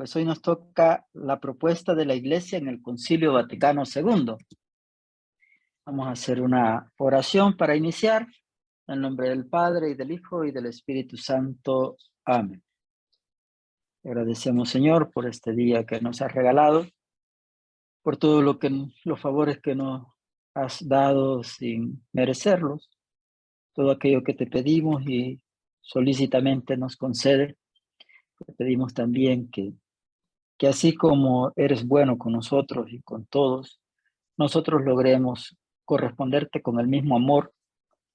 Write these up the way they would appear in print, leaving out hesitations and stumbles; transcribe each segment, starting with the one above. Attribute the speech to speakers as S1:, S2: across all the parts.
S1: Pues hoy nos toca la propuesta de la Iglesia en el Concilio Vaticano II. Vamos a hacer una oración para iniciar. En el nombre del Padre, y del Hijo, y del Espíritu Santo. Amén. Agradecemos, Señor, por este día que nos has regalado, por todo los favores que nos has dado sin merecerlos, todo aquello que te pedimos y solícitamente nos concede. Te pedimos también que así como eres bueno con nosotros y con todos, nosotros logremos corresponderte con el mismo amor,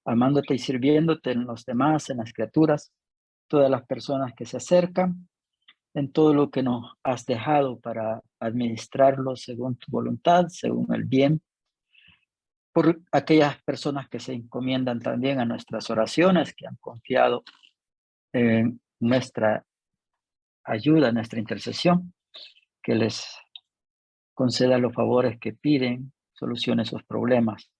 S1: amándote y sirviéndote en los demás, en las criaturas, todas las personas que se acercan, en todo lo que nos has dejado para administrarlo según tu voluntad, según el bien, por aquellas personas que se encomiendan también a nuestras oraciones, que han confiado en nuestra ayuda, nuestra intercesión, que les conceda los favores que piden, solucione sus problemas.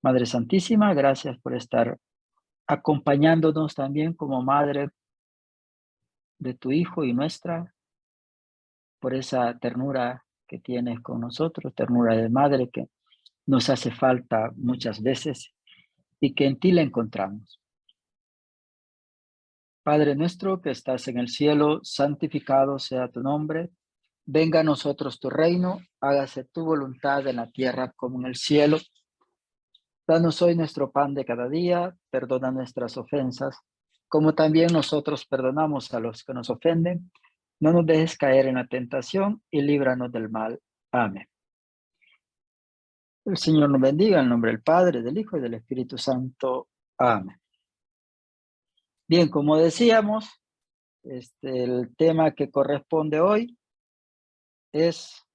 S1: Madre Santísima, gracias por estar acompañándonos también como madre de tu Hijo y nuestra, por esa ternura que tienes con nosotros, ternura de madre que nos hace falta muchas veces y que en ti la encontramos. Padre nuestro que estás en el cielo, santificado sea tu nombre. Venga a nosotros tu reino, hágase tu voluntad en la tierra como en el cielo. Danos hoy nuestro pan de cada día, perdona nuestras ofensas, como también nosotros perdonamos a los que nos ofenden. No nos dejes caer en la tentación y líbranos del mal. Amén. El Señor nos bendiga en nombre del Padre, del Hijo y del Espíritu Santo. Amén. Bien, como decíamos, el tema que corresponde hoy es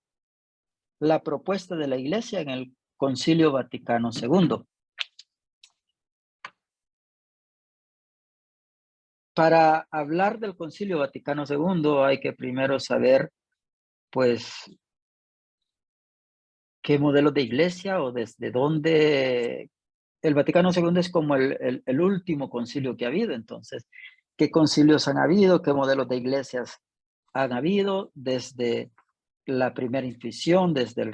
S1: la propuesta de la Iglesia en el Concilio Vaticano II. Para hablar del Concilio Vaticano II hay que primero saber, pues, qué modelo de iglesia o desde dónde. El Vaticano II es como el último concilio que ha habido. Entonces, ¿qué concilios han habido? ¿Qué modelos de iglesias han habido desde la primera institución, desde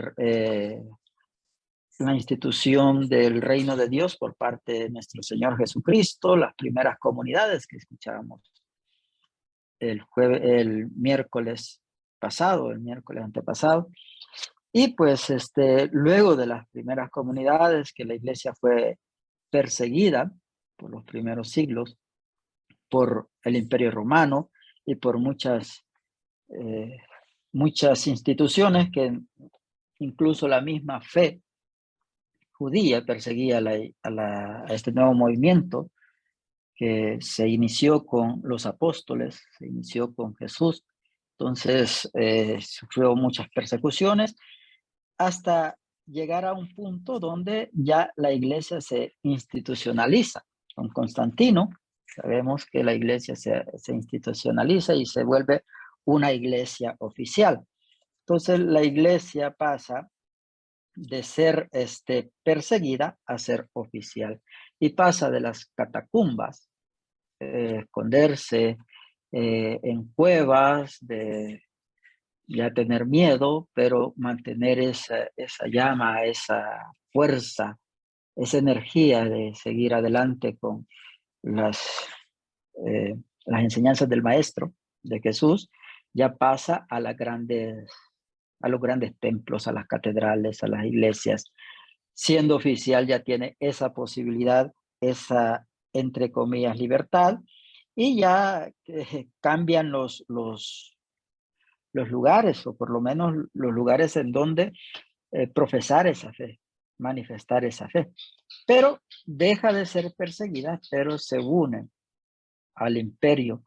S1: la institución del reino de Dios por parte de nuestro Señor Jesucristo, las primeras comunidades que escuchábamos el miércoles pasado, el miércoles antepasado? Y pues luego de las primeras comunidades que la iglesia fue perseguida por los primeros siglos, por el Imperio Romano y por muchas instituciones que incluso la misma fe judía perseguía a este nuevo movimiento que se inició con los apóstoles, se inició con Jesús. Entonces sufrió muchas persecuciones hasta llegar a un punto donde ya la iglesia se institucionaliza. Con Constantino, sabemos que la iglesia se institucionaliza y se vuelve una iglesia oficial. Entonces la iglesia pasa de ser perseguida a ser oficial y pasa de las catacumbas, esconderse en cuevas, de ya tener miedo, pero mantener esa llama, esa fuerza, esa energía de seguir adelante con las enseñanzas del Maestro, de Jesús, ya pasa a los grandes templos, a las catedrales, a las iglesias. Siendo oficial ya tiene esa posibilidad, esa, entre comillas, libertad, y ya cambian los lugares, o por lo menos los lugares en donde profesar esa fe, manifestar esa fe. Pero deja de ser perseguida, pero se une al imperio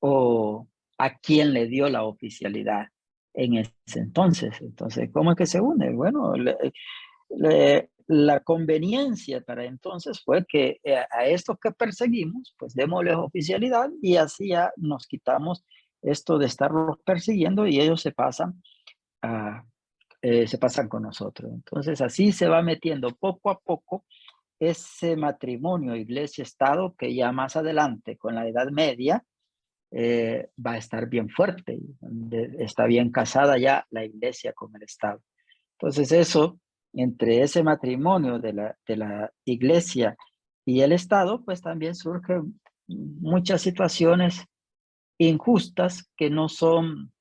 S1: o a quien le dio la oficialidad en ese entonces. Entonces, ¿cómo es que se une? Bueno, la conveniencia para entonces fue que a estos que perseguimos, pues démosles oficialidad y así ya nos quitamos esto de estarlos persiguiendo y ellos se pasan con nosotros. Entonces así se va metiendo poco a poco ese matrimonio iglesia-estado que ya más adelante con la Edad Media va a estar bien fuerte, donde está bien casada ya la iglesia con el Estado. Entonces eso, entre ese matrimonio de la iglesia y el Estado, pues también surgen muchas situaciones injustas que no son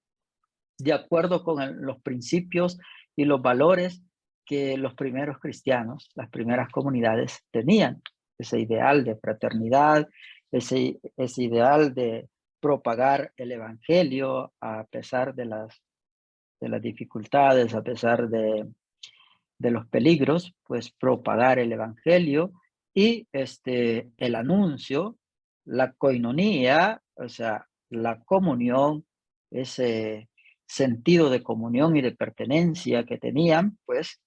S1: de acuerdo con los principios y los valores que los primeros cristianos, las primeras comunidades tenían. Ese ideal de fraternidad, ese ideal de propagar el evangelio a pesar de las dificultades, a pesar de los peligros, pues propagar el evangelio y el anuncio, la coinonía, o sea, la comunión, ese sentido de comunión y de pertenencia que tenían, pues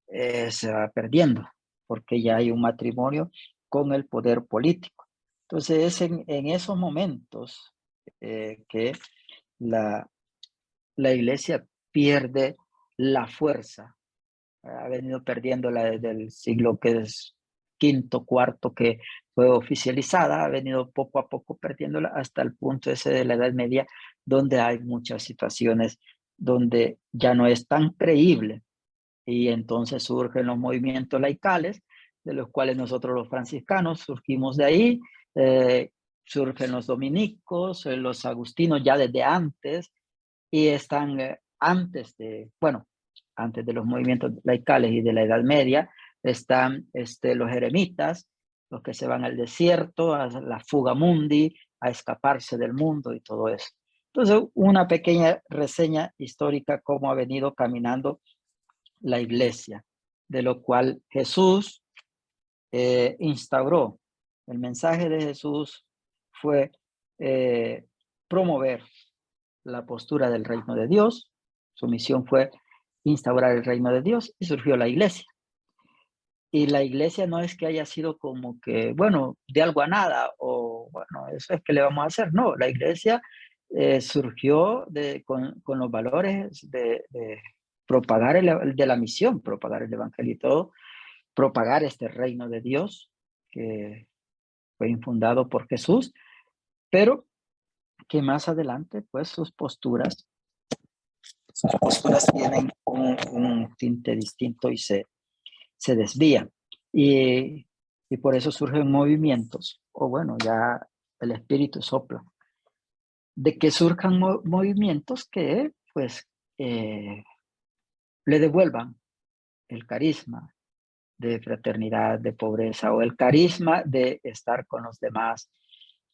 S1: se va perdiendo, porque ya hay un matrimonio con el poder político. Entonces es en esos momentos que la, la iglesia pierde la fuerza. Ha venido perdiéndola desde el siglo que es quinto, cuarto, que fue oficializada, ha venido poco a poco perdiéndola hasta el punto ese de la Edad Media, donde hay muchas situaciones donde ya no es tan creíble. Y entonces surgen los movimientos laicales, de los cuales nosotros los franciscanos surgimos de ahí, surgen los dominicos, los agustinos ya desde antes, y están antes de los movimientos laicales y de la Edad Media, están los eremitas, los que se van al desierto, a la fuga mundi, a escaparse del mundo y todo eso. Entonces, una pequeña reseña histórica cómo ha venido caminando la iglesia, de lo cual Jesús instauró. El mensaje de Jesús fue promover la postura del reino de Dios. Su misión fue instaurar el reino de Dios y surgió la iglesia. Y la iglesia no es que haya sido como que, bueno, de algo a nada o, bueno, eso es que le vamos a hacer. No, la iglesia surgió con los valores de propagar de la misión, propagar el evangelio y todo, propagar este reino de Dios que fue infundado por Jesús, pero que más adelante, pues sus posturas tienen un tinte distinto y se desvían. Y por eso surgen movimientos, o bueno, ya el espíritu sopla, de que surjan movimientos que pues le devuelvan el carisma de fraternidad, de pobreza, o el carisma de estar con los demás,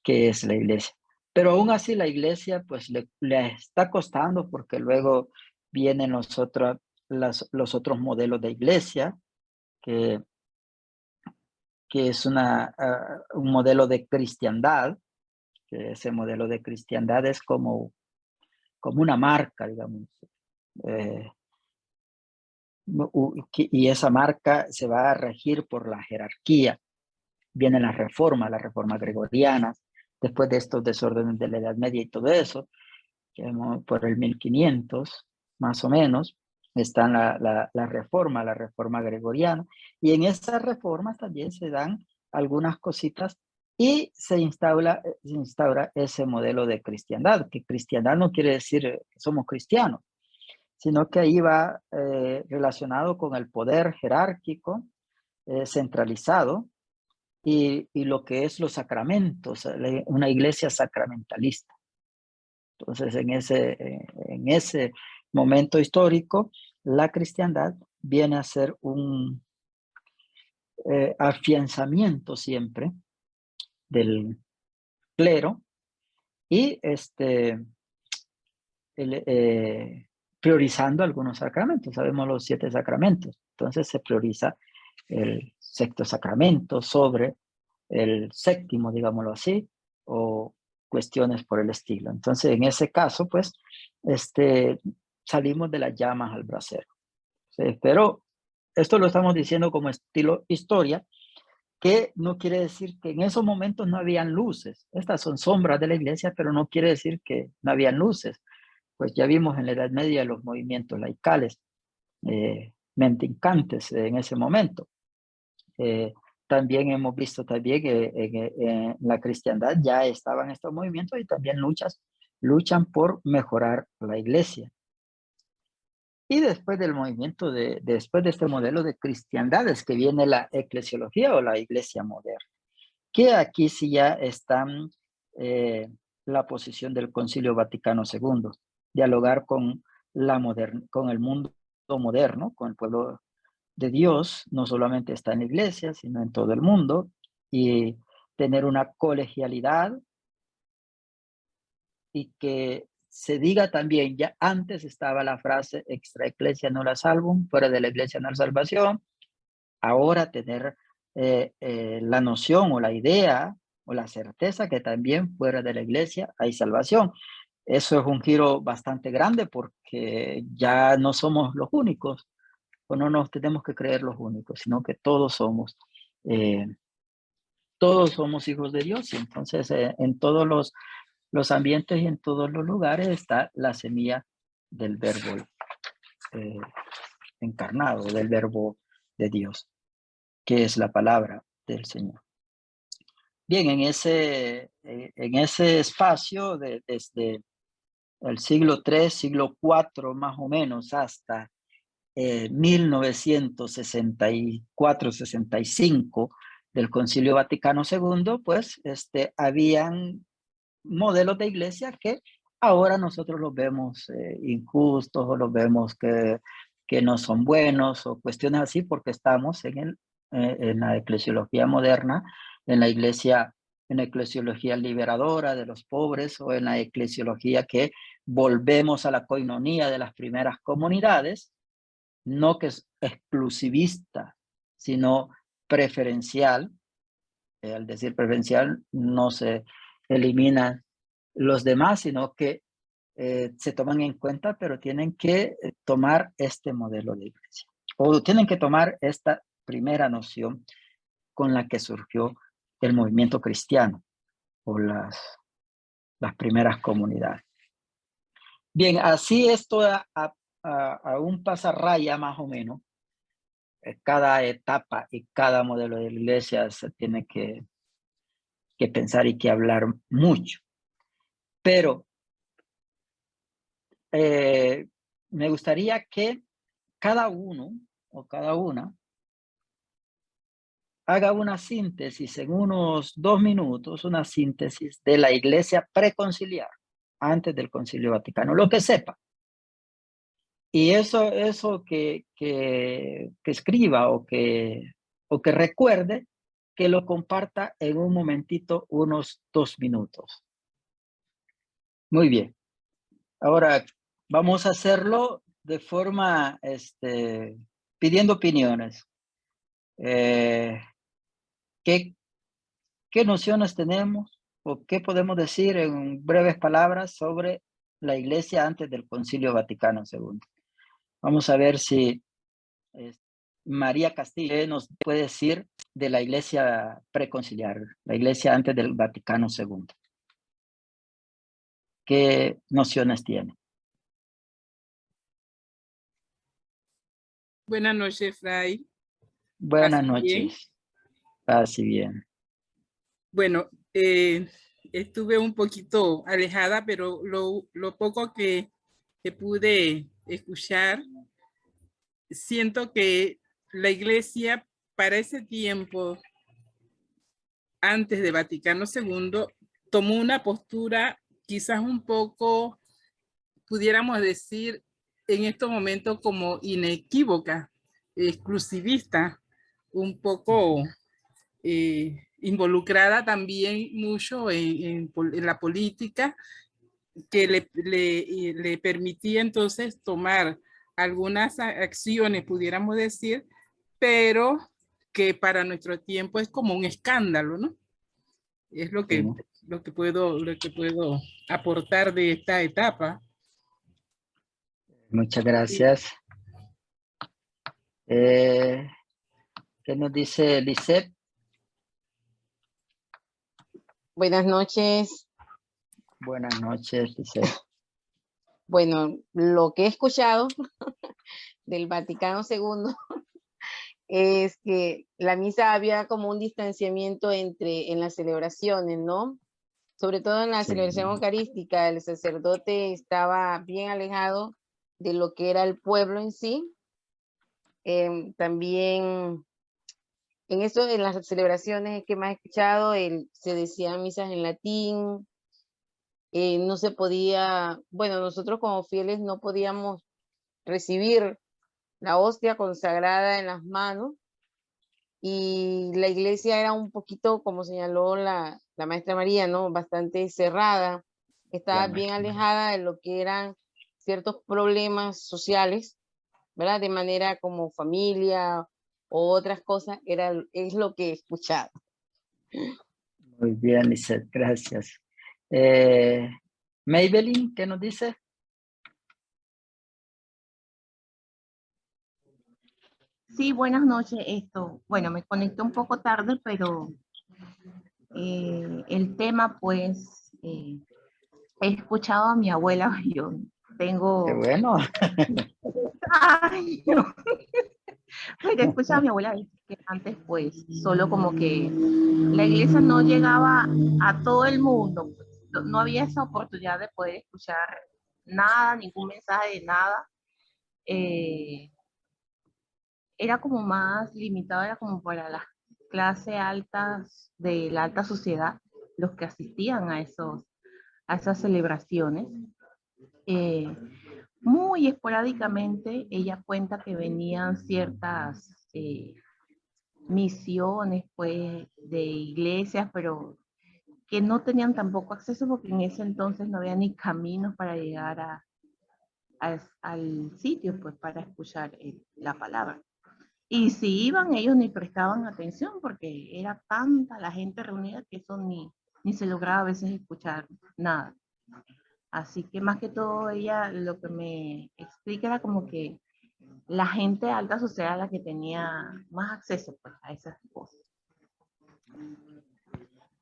S1: que es la iglesia. Pero aún así la iglesia pues le está costando, porque luego vienen los otros modelos de iglesia, que es un modelo de cristiandad, que ese modelo de cristiandad es como una marca, digamos. Y esa marca se va a regir por la jerarquía. Viene la reforma gregoriana, después de estos desórdenes de la Edad Media y todo eso, por el 1500, más o menos, está la reforma gregoriana, y en esa reforma también se dan algunas cositas y se instaura ese modelo de cristiandad, que cristiandad no quiere decir que somos cristianos, sino que ahí va relacionado con el poder jerárquico centralizado y lo que es los sacramentos, una iglesia sacramentalista. Entonces, en ese momento histórico, la cristiandad viene a ser un afianzamiento siempre del clero y priorizando algunos sacramentos. Sabemos los 7 sacramentos. Entonces se prioriza el sexto sacramento sobre el séptimo, digámoslo así, o cuestiones por el estilo. Entonces, en ese caso, pues, salimos de las llamas al brasero. ¿Sí? Pero esto lo estamos diciendo como estilo historia, que no quiere decir que en esos momentos no habían luces. Estas son sombras de la iglesia, pero no quiere decir que no habían luces. Pues ya vimos en la Edad Media los movimientos laicales, mendicantes en ese momento. también hemos visto también que en la cristiandad ya estaban estos movimientos y también luchan por mejorar la iglesia. Y después del movimiento, después de este modelo de cristiandad es que viene la eclesiología o la iglesia moderna, que aquí sí ya están la posición del Concilio Vaticano II, dialogar con con el mundo moderno, con el pueblo de Dios, no solamente está en la iglesia, sino en todo el mundo, y tener una colegialidad y que se diga también, ya antes estaba la frase extra ecclesia nulla salvum, fuera de la iglesia no hay salvación, ahora tener la noción o la idea o la certeza que también fuera de la iglesia hay salvación. Eso es un giro bastante grande porque ya no somos los únicos, o no nos tenemos que creer los únicos, sino que eh, todos somos hijos de Dios. Y entonces en todos los ambientes y en todos los lugares está la semilla del verbo eh, encarnado, del verbo de Dios, que es la palabra del Señor. Bien, en ese espacio desde el siglo III, siglo IV más o menos, hasta 1964-65 del Concilio Vaticano II, pues habían modelos de iglesia que ahora nosotros los vemos injustos o los vemos que no son buenos o cuestiones así porque estamos en la eclesiología moderna, en la eclesiología liberadora de los pobres o en la eclesiología que volvemos a la coinonía de las primeras comunidades, no que es exclusivista, sino preferencial. Al decir preferencial no se eliminan los demás, sino que se toman en cuenta, pero tienen que tomar este modelo de iglesia. O tienen que tomar esta primera noción con la que surgió el movimiento cristiano o las primeras comunidades. Bien, así esto a un pasarraya más o menos. Cada etapa y cada modelo de iglesia se tiene que pensar y que hablar mucho. Pero me gustaría que cada uno o cada una haga una síntesis en unos 2 minutos, una síntesis de la iglesia preconciliar, antes del Concilio Vaticano, lo que sepa. Y eso que escriba o que recuerde, que lo comparta en un momentito, unos 2 minutos. Muy bien. Ahora vamos a hacerlo de forma, pidiendo opiniones. ¿Qué nociones tenemos o qué podemos decir en breves palabras sobre la iglesia antes del Concilio Vaticano II? Vamos a ver si María Castillo nos puede decir de la iglesia preconciliar, la iglesia antes del Vaticano II. ¿Qué nociones tiene?
S2: Buenas noches, Fray.
S1: Buenas noches. Así bien.
S2: Bueno, estuve un poquito alejada, pero lo poco que pude escuchar, siento que la iglesia para ese tiempo, antes de Vaticano II, tomó una postura quizás un poco, pudiéramos decir, en estos momentos como inequívoca, exclusivista, un poco involucrada también mucho en la política, que le permitía entonces tomar algunas acciones, pudiéramos decir, pero que para nuestro tiempo es como un escándalo, ¿no? Es lo que puedo aportar de esta etapa.
S1: Muchas gracias. ¿Qué nos dice Lisette?
S3: Buenas noches.
S1: Buenas noches, Lisette.
S3: Bueno, lo que he escuchado del Vaticano II es que la misa había como un distanciamiento en las celebraciones, ¿no? Sobre todo en la
S1: Sí.
S3: celebración eucarística, el sacerdote estaba bien alejado de lo que era el pueblo en sí. También en eso, en las celebraciones que más he escuchado, se decían misas en latín, no se podía, bueno, nosotros como fieles no podíamos recibir la hostia consagrada en las manos, y la iglesia era un poquito, como señaló la maestra María, ¿no? Bastante cerrada, estaba bien alejada de lo que eran ciertos problemas sociales, ¿verdad? De manera como familia o otras cosas, es lo que he escuchado.
S1: Muy bien, Lisette, gracias. Maybelline, ¿qué nos dice?
S4: Sí, buenas noches. Bueno, me conecté un poco tarde, pero el tema, pues, he escuchado a mi abuela. Yo
S1: Qué
S4: tengo...
S1: bueno.
S4: Ay, no. Pero he escuchado a mi abuela decir que antes, pues, solo como que la iglesia no llegaba a todo el mundo, pues. No había esa oportunidad de poder escuchar nada, ningún mensaje de nada. Era como más limitado, era como para las clases altas de la alta sociedad, los que asistían a esas celebraciones. Eh, Muy esporádicamente ella cuenta que venían ciertas misiones, pues, de iglesias, pero que no tenían tampoco acceso porque en ese entonces no había ni caminos para llegar al sitio, pues, para escuchar la palabra. Y si iban, ellos ni prestaban atención porque era tanta la gente reunida que eso ni se lograba a veces escuchar nada. Así que más que todo ella lo que me explica era como que la gente de alta sociedad era la que tenía más acceso, pues, a esas cosas.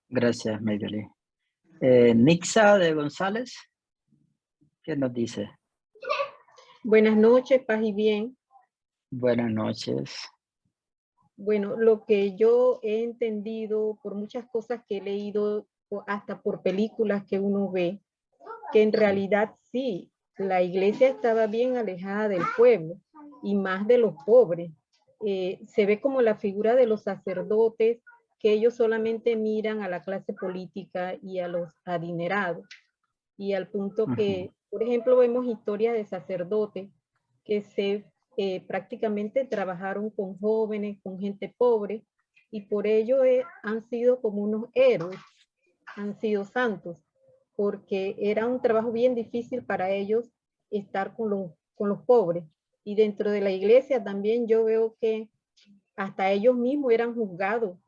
S1: Gracias, Maybelline. Nixa de González, ¿qué nos dice?
S5: Buenas noches, paz y bien.
S1: Buenas noches.
S5: Bueno, lo que yo he entendido por muchas cosas que he leído, hasta por películas que uno ve, que en realidad sí, la iglesia estaba bien alejada del pueblo y más de los pobres. Se ve como la figura de los sacerdotes, que ellos solamente miran a la clase política y a los adinerados. Y al punto que, por ejemplo, vemos historias de sacerdotes que prácticamente trabajaron con jóvenes, con gente pobre, y por ello han sido como unos héroes, han sido santos, porque era un trabajo bien difícil para ellos estar con los pobres. Y dentro de la iglesia también yo veo que hasta ellos mismos eran juzgados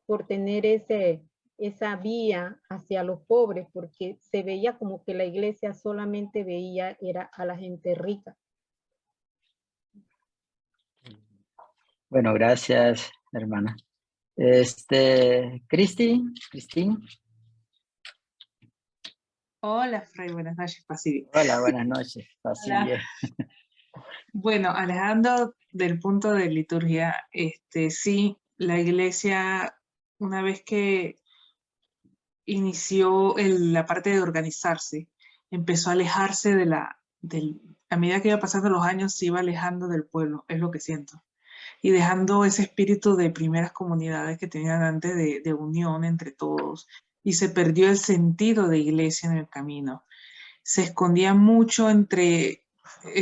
S5: por tener esa vía hacia los pobres, porque se veía como que la iglesia solamente veía era a la gente rica.
S1: Bueno, gracias, hermana. Cristín.
S6: Hola, Fray, buenas noches, Pacífico.
S1: Hola, buenas noches. Así bien.
S6: Bueno, alejando del punto de liturgia, sí, la iglesia, una vez que inició la parte de organizarse, empezó a alejarse a medida que iba pasando los años, se iba alejando del pueblo, es lo que siento, y dejando ese espíritu de primeras comunidades que tenían antes de unión entre todos, y se perdió el sentido de iglesia en el camino. Se escondía mucho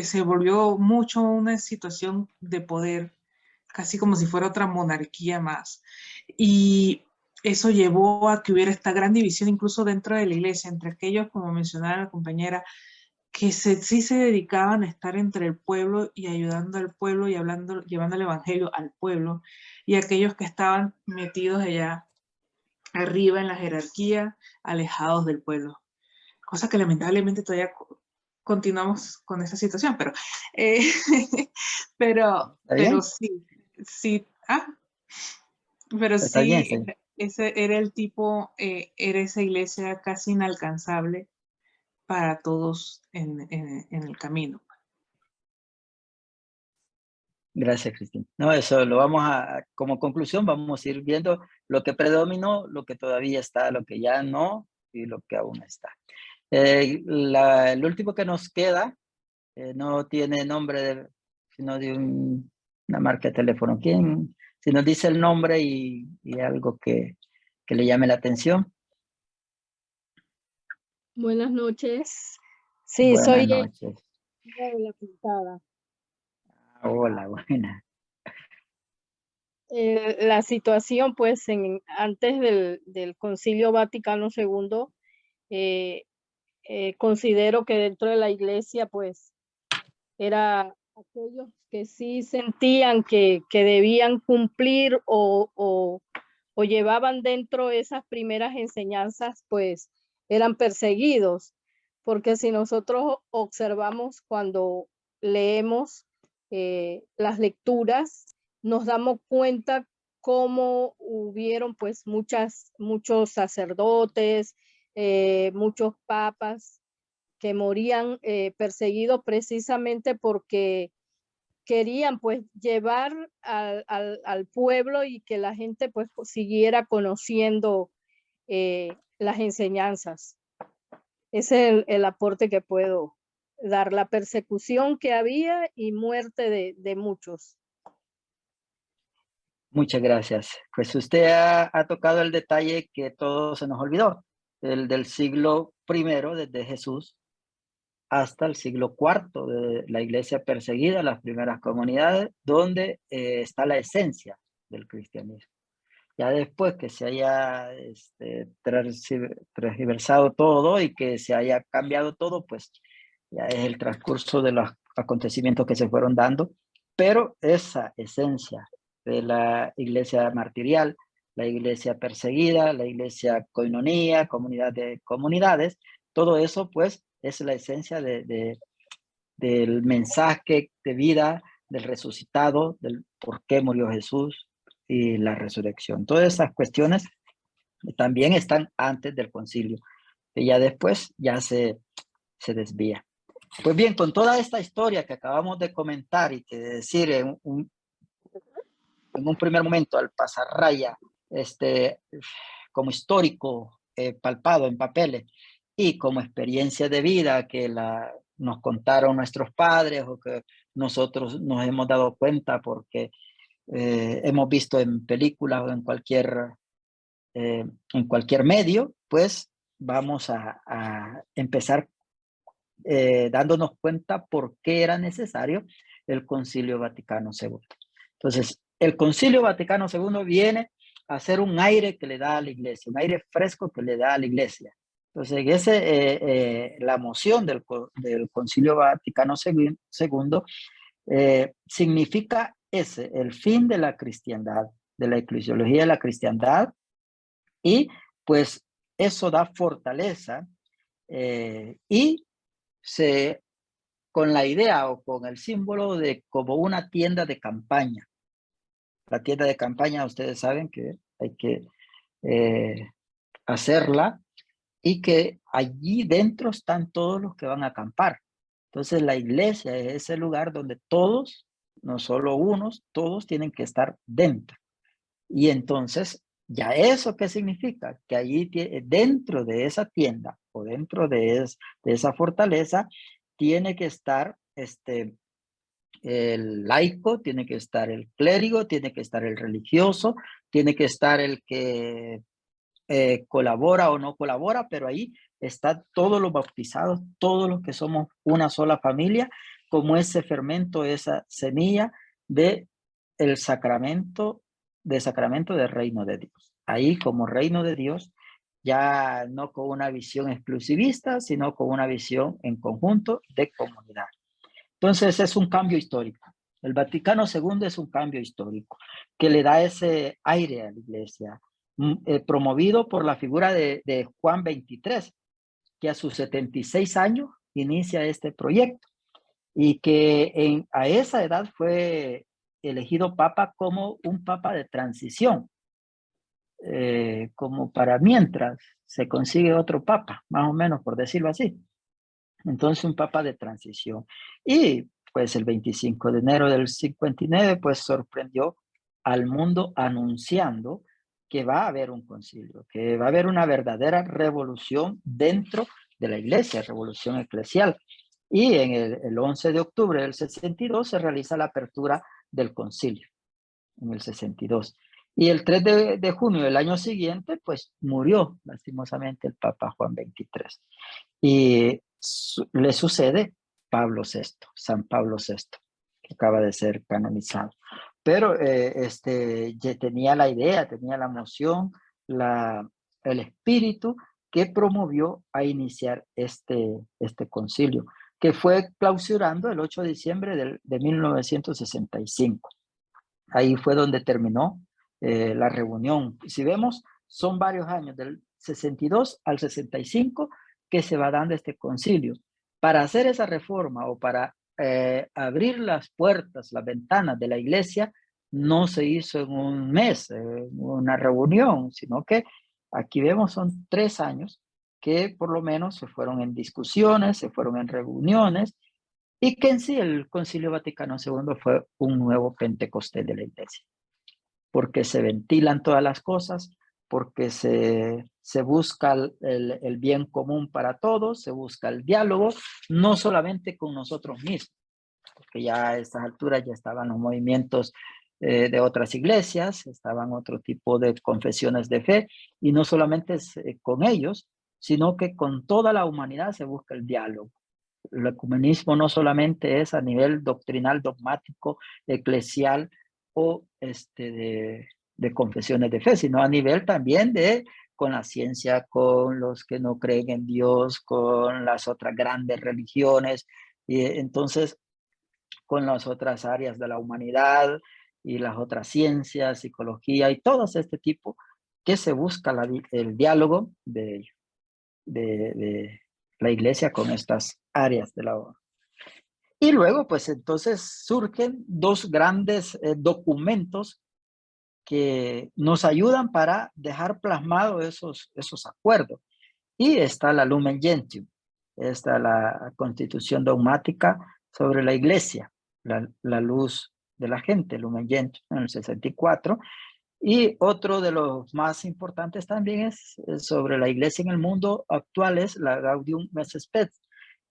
S6: se volvió mucho una situación de poder, casi como si fuera otra monarquía más. Y eso llevó a que hubiera esta gran división incluso dentro de la iglesia, entre aquellos, como mencionaba la compañera, que sí se dedicaban a estar entre el pueblo y ayudando al pueblo y llevando el evangelio al pueblo, y aquellos que estaban metidos allá arriba en la jerarquía, alejados del pueblo. Cosa que lamentablemente todavía continuamos con esa situación, pero sí, pero
S1: Está bien,
S6: sí, ese era el tipo, era esa iglesia casi inalcanzable para todos en el camino.
S1: Gracias, Cristina. No, eso lo vamos como conclusión, vamos a ir viendo lo que predominó, lo que todavía está, lo que ya no y lo que aún está. El último que nos queda no tiene nombre, sino de una marca de teléfono. ¿Quién? Si nos dice el nombre y algo que le llame la atención.
S7: Buenas noches. Sí,
S1: Buenas
S7: soy
S1: noches.
S7: de la Pintada.
S1: Hola, buena.
S7: La situación, pues, antes del Concilio Vaticano II, considero que dentro de la iglesia, pues, era aquellos que sí sentían que debían cumplir o llevaban dentro esas primeras enseñanzas, pues, eran perseguidos. Porque si nosotros observamos cuando leemos las lecturas, nos damos cuenta cómo hubieron pues muchos sacerdotes, muchos papas que morían perseguidos precisamente porque querían pues llevar al pueblo y que la gente pues siguiera conociendo las enseñanzas. Ese es el aporte que puedo dar, la persecución que había y muerte de muchos.
S1: Muchas gracias. Pues usted ha tocado el detalle que todo se nos olvidó, el del siglo I, desde Jesús, hasta el siglo IV de la iglesia perseguida, las primeras comunidades, donde está la esencia del cristianismo. Ya después que se haya transversado todo y que se haya cambiado todo, pues ya es el transcurso de los acontecimientos que se fueron dando, pero esa esencia de la iglesia martirial, la iglesia perseguida, la iglesia coinonía, comunidad de comunidades, todo eso pues es la esencia del mensaje de vida, del resucitado, del por qué murió Jesús y la resurrección. Todas esas cuestiones también están antes del concilio, que ya después ya se desvía. Pues bien, con toda esta historia que acabamos de comentar y que decir en un primer momento al pasar raya, como histórico palpado en papeles y como experiencia de vida que nos contaron nuestros padres o que nosotros nos hemos dado cuenta porque hemos visto en películas o en cualquier medio, pues vamos a empezar dándonos cuenta por qué era necesario el Concilio Vaticano II. Entonces, el Concilio Vaticano II viene a hacer un aire que le da a la iglesia, un aire fresco que le da a la iglesia. Entonces, la moción del Concilio Vaticano II significa el fin de la cristiandad, de la eclesiología de la cristiandad, y pues eso da fortaleza y con la idea o con el símbolo de como una tienda de campaña. La tienda de campaña, ustedes saben que hay que hacerla y que allí dentro están todos los que van a acampar. Entonces la iglesia es ese lugar donde todos, no solo unos, todos tienen que estar dentro. Y entonces, ¿ya eso qué significa? Que allí dentro de esa tienda o dentro de esa fortaleza tiene que estar el laico, tiene que estar el clérigo, tiene que estar el religioso, tiene que estar el que colabora o no colabora, pero ahí están todos los bautizados, todos los que somos una sola familia, como ese fermento, esa semilla de el sacramento del reino de Dios. Ahí como reino de Dios, ya no con una visión exclusivista, sino con una visión en conjunto de comunidad. Entonces es un cambio histórico. El Vaticano II es un cambio histórico que le da ese aire a la iglesia, promovido por la figura de Juan XXIII, que a sus 76 años inicia este proyecto y que a esa edad fue elegido papa como un papa de transición, como para mientras se consigue otro papa, más o menos por decirlo así. Entonces un papa de transición. Y pues el 25 de enero del 59, pues sorprendió al mundo anunciando que va a haber un concilio, que va a haber una verdadera revolución dentro de la iglesia, revolución eclesial. Y en el 11 de octubre del 62 se realiza la apertura del concilio, en el 62. Y el 3 de junio del año siguiente, pues murió lastimosamente el Papa Juan XXIII. Y le sucede Pablo VI, San Pablo VI, que acaba de ser canonizado. Pero ya tenía la idea, tenía la moción, el espíritu que promovió a iniciar este concilio, que fue clausurando el 8 de diciembre de 1965. Ahí fue donde terminó la reunión. Si vemos, son varios años, del 62 al 65, que se va dando este concilio. Para hacer esa reforma o para abrir las puertas, las ventanas de la iglesia, no se hizo en un mes, una reunión, sino que aquí vemos son 3 años que por lo menos se fueron en discusiones, se fueron en reuniones, y que en sí el Concilio Vaticano II fue un nuevo Pentecostés de la iglesia, porque se ventilan todas las cosas, porque se busca el bien común para todos, se busca el diálogo, no solamente con nosotros mismos, porque ya a estas alturas ya estaban los movimientos de otras iglesias, estaban otro tipo de confesiones de fe, y no solamente con ellos, sino que con toda la humanidad se busca el diálogo. El ecumenismo no solamente es a nivel doctrinal, dogmático, eclesial o de confesiones de fe, sino a nivel también con la ciencia, con los que no creen en Dios, con las otras grandes religiones, y entonces con las otras áreas de la humanidad y las otras ciencias, psicología y todo este tipo que se busca el diálogo de la iglesia con estas áreas de la obra. Y luego, pues entonces surgen 2 grandes documentos que nos ayudan para dejar plasmados esos acuerdos. Y está la Lumen Gentium, está la Constitución Dogmática sobre la Iglesia, la luz de la gente, Lumen Gentium, en el 64. Y otro de los más importantes también es sobre la iglesia en el mundo actual, es la Gaudium et Spes,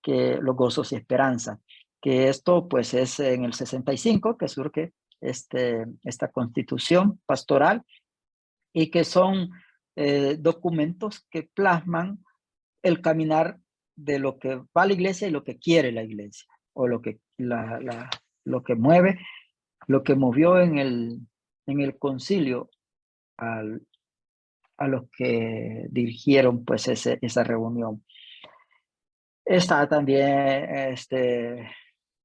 S1: que los gozos y esperanza, que esto pues es en el 65 que surge esta constitución pastoral, y que son documentos que plasman el caminar de lo que va a la iglesia y lo que quiere la iglesia, o lo que mueve, lo que movió en el concilio a los que dirigieron pues esa reunión. Está también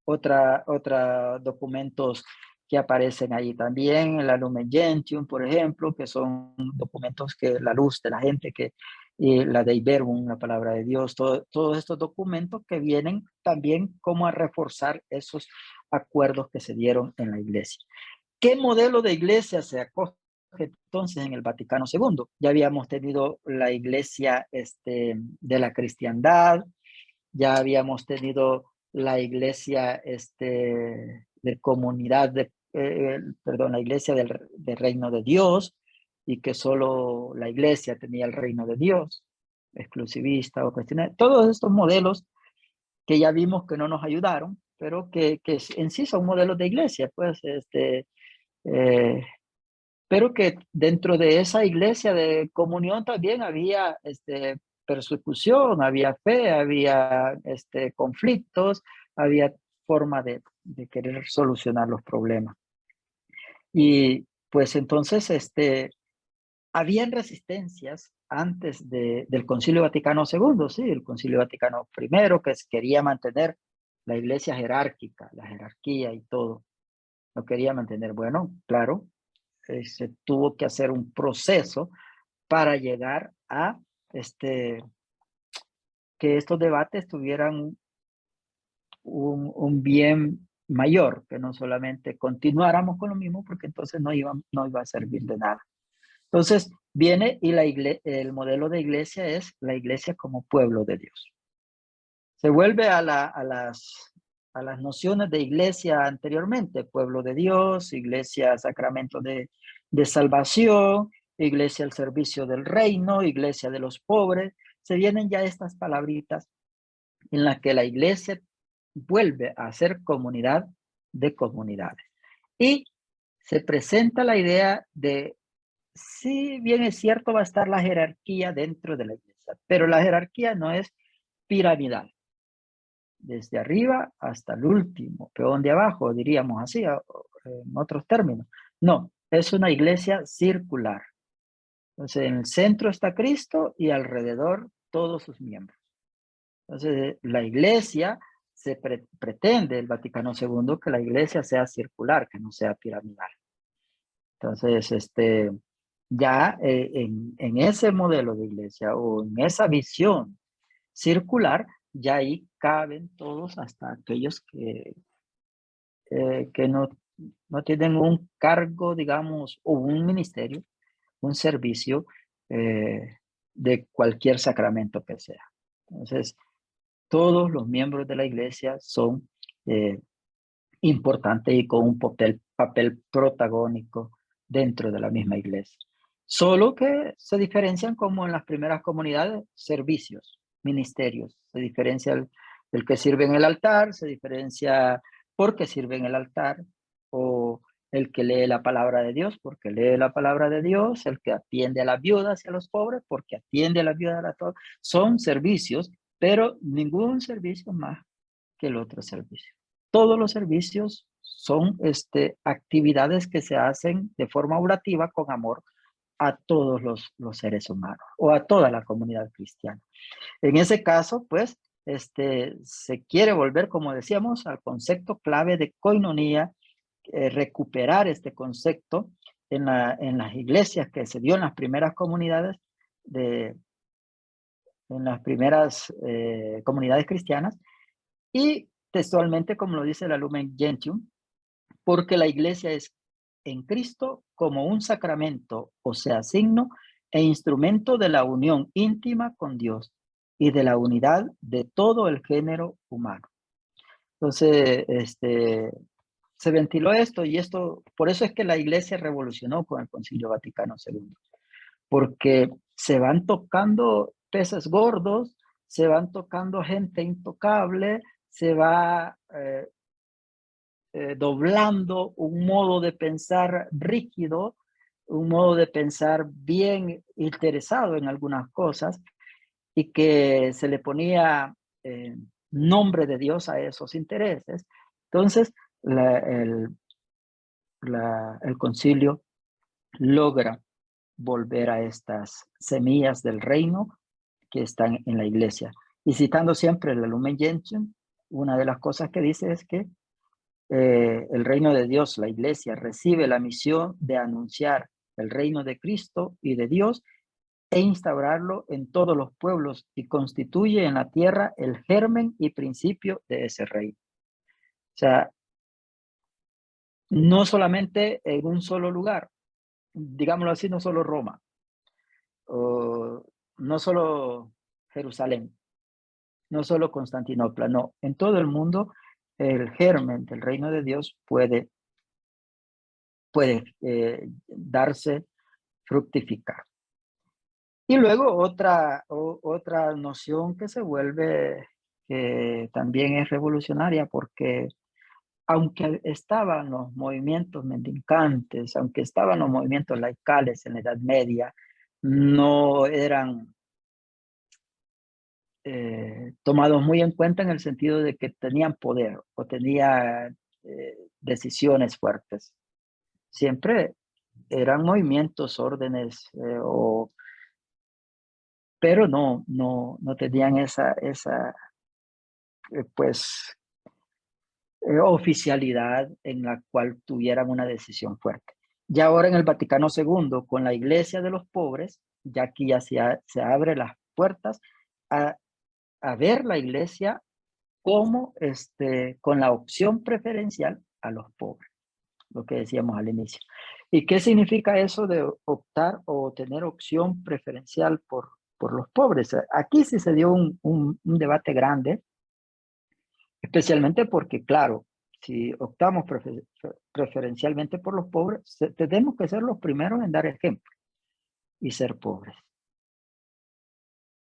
S1: otra documentos que aparecen ahí también, la Lumen Gentium, por ejemplo, que son documentos que la luz de la gente, la Dei Verbum, la palabra de Dios, todos estos documentos que vienen también como a reforzar esos acuerdos que se dieron en la iglesia. ¿Qué modelo de iglesia se acoge entonces en el Vaticano II? Ya habíamos tenido la iglesia de la cristiandad, ya habíamos tenido la iglesia de comunidad, la iglesia del reino de Dios, y que solo la iglesia tenía el reino de Dios, exclusivista o cuestionario. Todos estos modelos que ya vimos que no nos ayudaron, pero que en sí son modelos de iglesia, pues pero que dentro de esa iglesia de comunión también había persecución, había fe, había conflictos, había forma de querer solucionar los problemas. Y pues entonces habían resistencias antes del Concilio Vaticano II, sí, el Concilio Vaticano I, que quería mantener la iglesia jerárquica, la jerarquía y todo, lo quería mantener. Bueno, claro, se tuvo que hacer un proceso para llegar a que estos debates tuvieran un bien mayor, que no solamente continuáramos con lo mismo, porque entonces no iba a servir de nada. Entonces viene y el modelo de iglesia es la iglesia como pueblo de Dios. Se vuelve a las a las nociones de iglesia anteriormente, pueblo de Dios, iglesia, sacramento de salvación, iglesia al servicio del reino, iglesia de los pobres. Se vienen ya estas palabritas en las que la iglesia vuelve a ser comunidad de comunidades. Y se presenta la idea de, si bien es cierto, va a estar la jerarquía dentro de la iglesia, pero la jerarquía no es piramidal, desde arriba hasta el último peón de abajo, diríamos así, en otros términos. No, es una iglesia circular. Entonces, en el centro está Cristo y alrededor todos sus miembros. Entonces, la iglesia se pretende, el Vaticano II, que la iglesia sea circular, que no sea piramidal. Entonces, ya en ese modelo de iglesia o en esa visión circular, ya ahí caben todos, hasta aquellos que no tienen un cargo, digamos, o un ministerio, un servicio de cualquier sacramento que sea. Entonces, todos los miembros de la iglesia son importantes y con un papel protagónico dentro de la misma iglesia. Solo que se diferencian, como en las primeras comunidades, servicios, ministerios. Se diferencia el que sirve en el altar, se diferencia porque sirve en el altar, o el que lee la palabra de Dios porque lee la palabra de Dios, el que atiende a las viudas y a los pobres porque atiende a las viudas y a los pobres. Son servicios, pero ningún servicio más que el otro servicio. Todos los servicios son actividades que se hacen de forma orativa con amor a todos los seres humanos o a toda la comunidad cristiana. En ese caso, pues, se quiere volver, como decíamos, al concepto clave de koinonía, recuperar este concepto en las iglesias que se dio en las primeras comunidades, en las primeras comunidades cristianas, y textualmente, como lo dice la Lumen Gentium, porque la iglesia es en Cristo como un sacramento, o sea, signo e instrumento de la unión íntima con Dios y de la unidad de todo el género humano. Entonces, se ventiló esto, y por eso es que la iglesia revolucionó con el Concilio Vaticano II, porque se van tocando peces gordos, se van tocando gente intocable, se va doblando un modo de pensar rígido, un modo de pensar bien interesado en algunas cosas, y que se le ponía nombre de Dios a esos intereses. Entonces, el concilio logra volver a estas semillas del reino que están en la iglesia. Y citando siempre la Lumen Gentium, una de las cosas que dice es que el reino de Dios, la iglesia, recibe la misión de anunciar el reino de Cristo y de Dios e instaurarlo en todos los pueblos, y constituye en la tierra el germen y principio de ese reino. O sea, no solamente en un solo lugar, digámoslo así, no solo Roma, o no solo Jerusalén, no solo Constantinopla, no, en todo el mundo el germen del reino de Dios puede darse, fructificar. Y luego otra noción que se vuelve, que también es revolucionaria, porque aunque estaban los movimientos mendicantes, aunque estaban los movimientos laicales en la Edad Media, no eran tomados muy en cuenta en el sentido de que tenían poder o tenían decisiones fuertes. Siempre eran movimientos, órdenes, pero no tenían esa oficialidad en la cual tuvieran una decisión fuerte. Ya ahora en el Vaticano II, con la Iglesia de los Pobres, ya aquí ya se abre las puertas a ver la Iglesia como con la opción preferencial a los pobres, lo que decíamos al inicio. ¿Y qué significa eso de optar o tener opción preferencial por los pobres? Aquí sí se dio un debate grande, Especialmente porque, claro, si optamos preferencialmente por los pobres, tenemos que ser los primeros en dar ejemplo y ser pobres.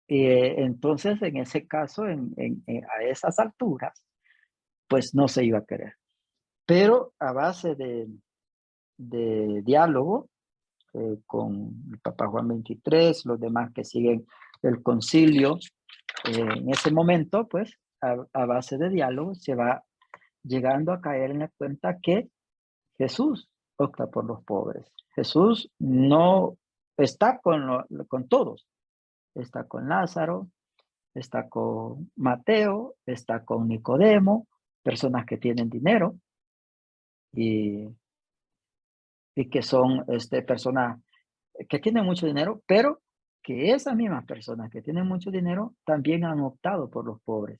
S1: Entonces, en ese caso, a esas alturas, pues no se iba a querer. Pero a base de diálogo con el Papa Juan XXIII, los demás que siguen el concilio, en ese momento, pues, a base de diálogo, se va llegando a caer en la cuenta que Jesús opta por los pobres. Jesús no está con todos. Está con Lázaro, está con Mateo, está con Nicodemo, personas que tienen dinero y que son personas que tienen mucho dinero, pero que esas mismas personas que tienen mucho dinero también han optado por los pobres.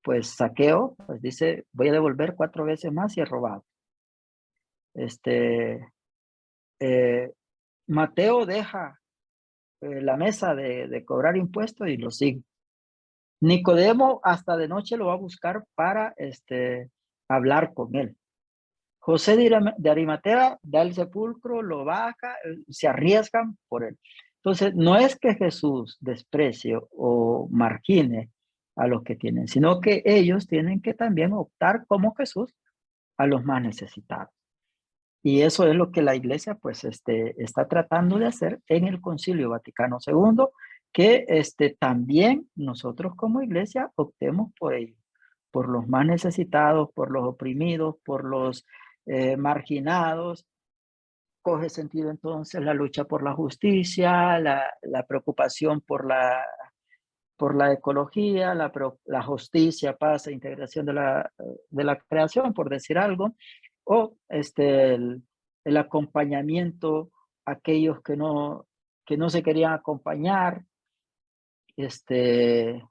S1: Pues Zaqueo pues dice, voy a devolver 4 veces más y he robado. Mateo deja la mesa de cobrar impuestos y lo sigue. Nicodemo hasta de noche lo va a buscar para hablar con él. José de Arimatea da el sepulcro, lo baja, se arriesgan por él. Entonces, no es que Jesús desprecie o margine a los que tienen, sino que ellos tienen que también optar como Jesús a los más necesitados. Y eso es lo que la Iglesia pues está tratando de hacer en el Concilio Vaticano II, que también nosotros como Iglesia optemos por ello, por los más necesitados, por los oprimidos, por los marginados. Coge sentido entonces la lucha por la justicia, la preocupación por la ecología, la justicia, paz e integración de la creación, por decir algo, o el acompañamiento a aquellos que no se querían acompañar.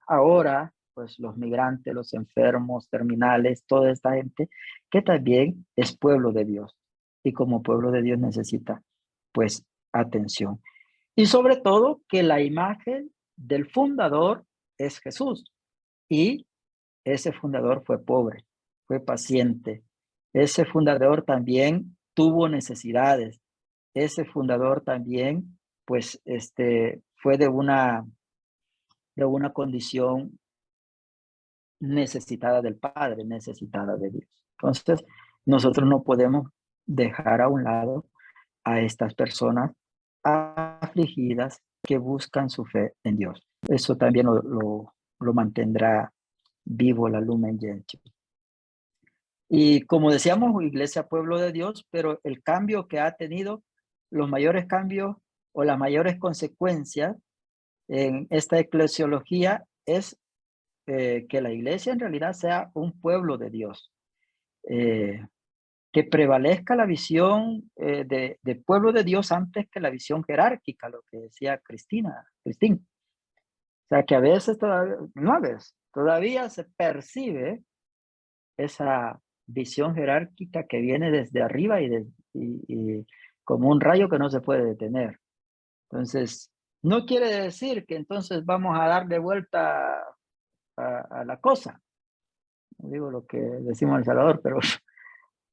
S1: Ahora, pues los migrantes, los enfermos, terminales, toda esta gente que también es pueblo de Dios y como pueblo de Dios necesita pues atención. Y sobre todo que la imagen del fundador es Jesús y ese fundador fue pobre, fue paciente. Ese fundador también tuvo necesidades. Ese fundador también pues fue de una condición necesitada del Padre, necesitada de Dios. Entonces, nosotros no podemos dejar a un lado a estas personas afligidas que buscan su fe en Dios. Eso también lo mantendrá vivo la Lumen Gentium. Y como decíamos, Iglesia Pueblo de Dios, pero el cambio que ha tenido, los mayores cambios o las mayores consecuencias en esta eclesiología es que la Iglesia en realidad sea un pueblo de Dios. Que prevalezca la visión de pueblo de Dios antes que la visión jerárquica, lo que decía Cristín. O sea, que a veces todavía se percibe esa visión jerárquica que viene desde arriba y como un rayo que no se puede detener. Entonces, no quiere decir que entonces vamos a darle vuelta a la cosa. No digo lo que decimos en El Salvador, pero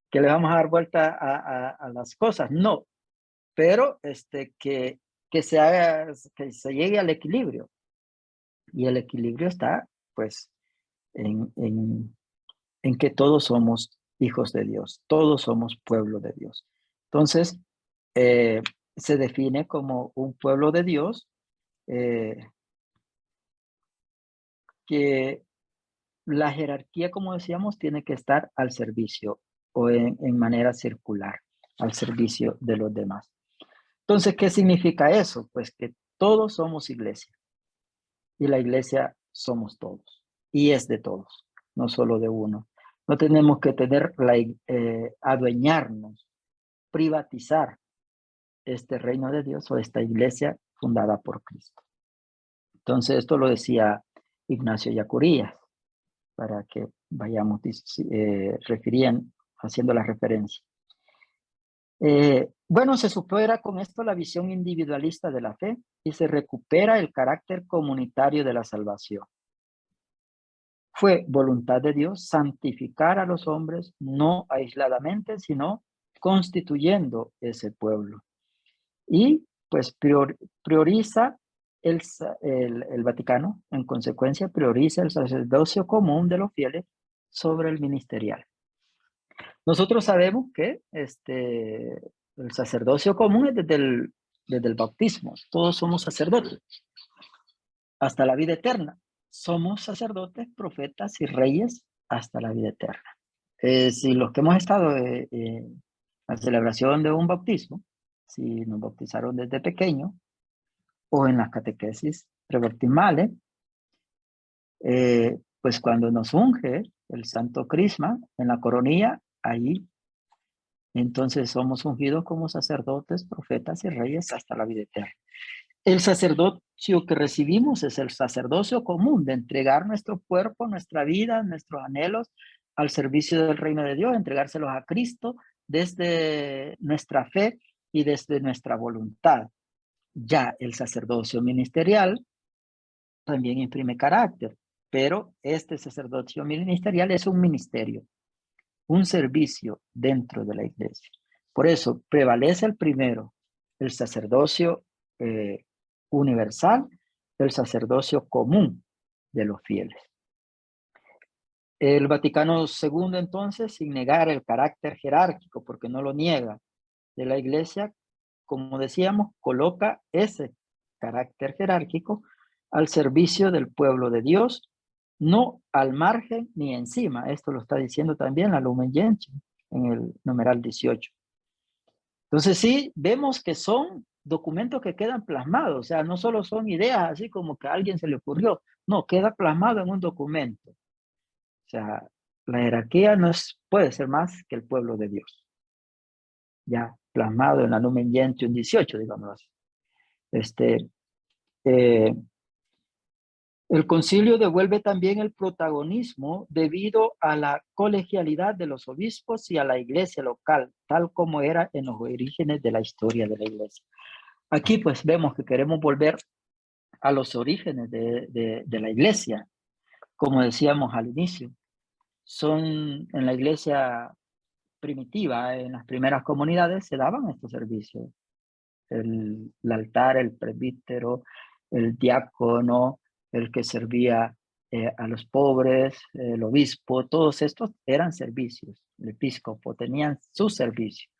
S1: que le vamos a dar vuelta a las cosas, no, pero que se llegue al equilibrio, y el equilibrio está pues en que todos somos hijos de Dios, todos somos pueblo de Dios. Entonces, se define como un pueblo de Dios que la jerarquía, como decíamos, tiene que estar al servicio o en manera circular, al servicio de los demás. Entonces, ¿qué significa eso? Pues que todos somos iglesia y la iglesia somos todos y es de todos, no solo de uno. No tenemos que adueñarnos, privatizar este reino de Dios o esta iglesia fundada por Cristo. Entonces, esto lo decía Ignacio Yacurías, para que vayamos haciendo la referencia. Bueno, se supera con esto la visión individualista de la fe y se recupera el carácter comunitario de la salvación. fue voluntad de Dios santificar a los hombres, no aisladamente, sino constituyendo ese pueblo. Y pues prioriza el Vaticano, en consecuencia, prioriza el sacerdocio común de los fieles sobre el ministerial. Nosotros sabemos que el sacerdocio común es desde el bautismo. Todos somos sacerdotes hasta la vida eterna. Somos sacerdotes, profetas y reyes hasta la vida eterna. Si los que hemos estado en la celebración de un bautismo, si nos bautizaron desde pequeño o en las catequesis prebautismales, pues cuando nos unge el Santo Crisma en la coronilla, ahí entonces somos ungidos como sacerdotes, profetas y reyes hasta la vida eterna. El sacerdocio que recibimos es el sacerdocio común de entregar nuestro cuerpo, nuestra vida, nuestros anhelos al servicio del reino de Dios, entregárselos a Cristo desde nuestra fe y desde nuestra voluntad. Ya el sacerdocio ministerial también imprime carácter, pero este sacerdocio ministerial es un ministerio, un servicio dentro de la iglesia. Por eso prevalece el primero, el sacerdocio universal, el sacerdocio común de los fieles. El Vaticano II, entonces, sin negar el carácter jerárquico, porque no lo niega, de la iglesia, como decíamos, coloca ese carácter jerárquico al servicio del pueblo de Dios, no al margen ni encima. Esto lo está diciendo también la Lumen Gentium en el numeral 18. Entonces sí, vemos que son documentos que quedan plasmados, o sea, no solo son ideas así como que a alguien se le ocurrió, no, queda plasmado en un documento. O sea, la jerarquía no puede ser más que el pueblo de Dios. Ya plasmado en la Lumen Gentium 18, digamos así. El concilio devuelve también el protagonismo debido a la colegialidad de los obispos y a la iglesia local, tal como era en los orígenes de la historia de la iglesia. Aquí pues vemos que queremos volver a los orígenes de la iglesia, como decíamos al inicio. Son en la iglesia primitiva, en las primeras comunidades se daban estos servicios. El altar, el presbítero, el diácono, el que servía a los pobres, el obispo, todos estos eran servicios. El episcopo tenían su servicio.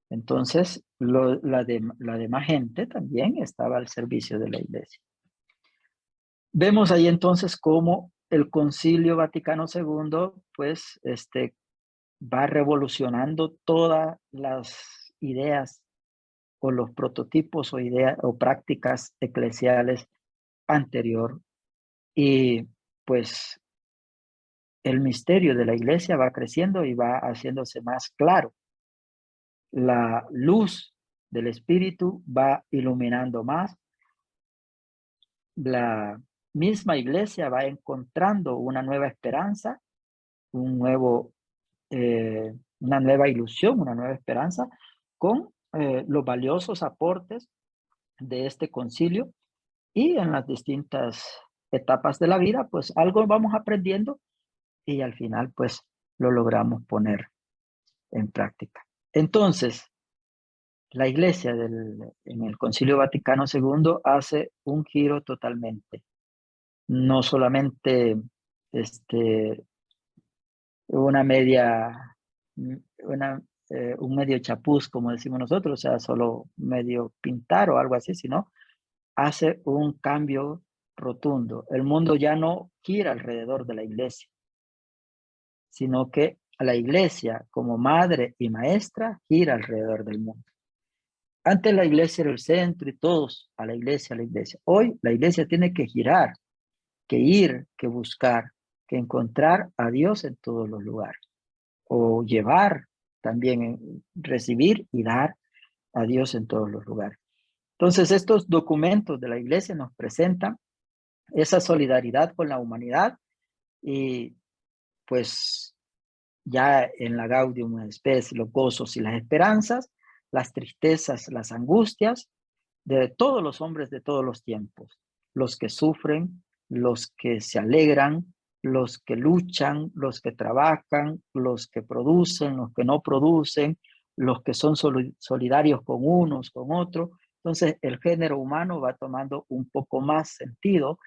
S1: Entonces, la demás gente también estaba al servicio de la iglesia. Vemos ahí entonces cómo el Concilio Vaticano II, pues, va revolucionando todas las ideas o los prototipos o ideas o prácticas eclesiales anterior, y pues el misterio de la iglesia va creciendo y va haciéndose más claro. La luz del Espíritu va iluminando más. La misma iglesia va encontrando una nueva esperanza, una nueva ilusión, una nueva esperanza con los valiosos aportes de este concilio, y en las distintas etapas de la vida, pues algo vamos aprendiendo y al final pues lo logramos poner en práctica. Entonces, la iglesia en el Concilio Vaticano II hace un giro totalmente. No solamente un medio chapuz, como decimos nosotros, o sea, solo medio pintar o algo así, sino hace un cambio rotundo. El mundo ya no gira alrededor de la iglesia, sino que la iglesia como madre y maestra gira alrededor del mundo. Antes la iglesia era el centro y todos a la iglesia, a la iglesia. Hoy la iglesia tiene que girar, que ir, que buscar, que encontrar a Dios en todos los lugares. O llevar también, recibir y dar a Dios en todos los lugares. Entonces estos documentos de la iglesia nos presentan esa solidaridad con la humanidad y pues ya en la Gaudium Spes, los gozos y las esperanzas, las tristezas, las angustias de todos los hombres de todos los tiempos, los que sufren, los que se alegran, los que luchan, los que trabajan, los que producen, los que no producen, los que son solidarios con unos, con otros. Entonces el género humano va tomando un poco más sentido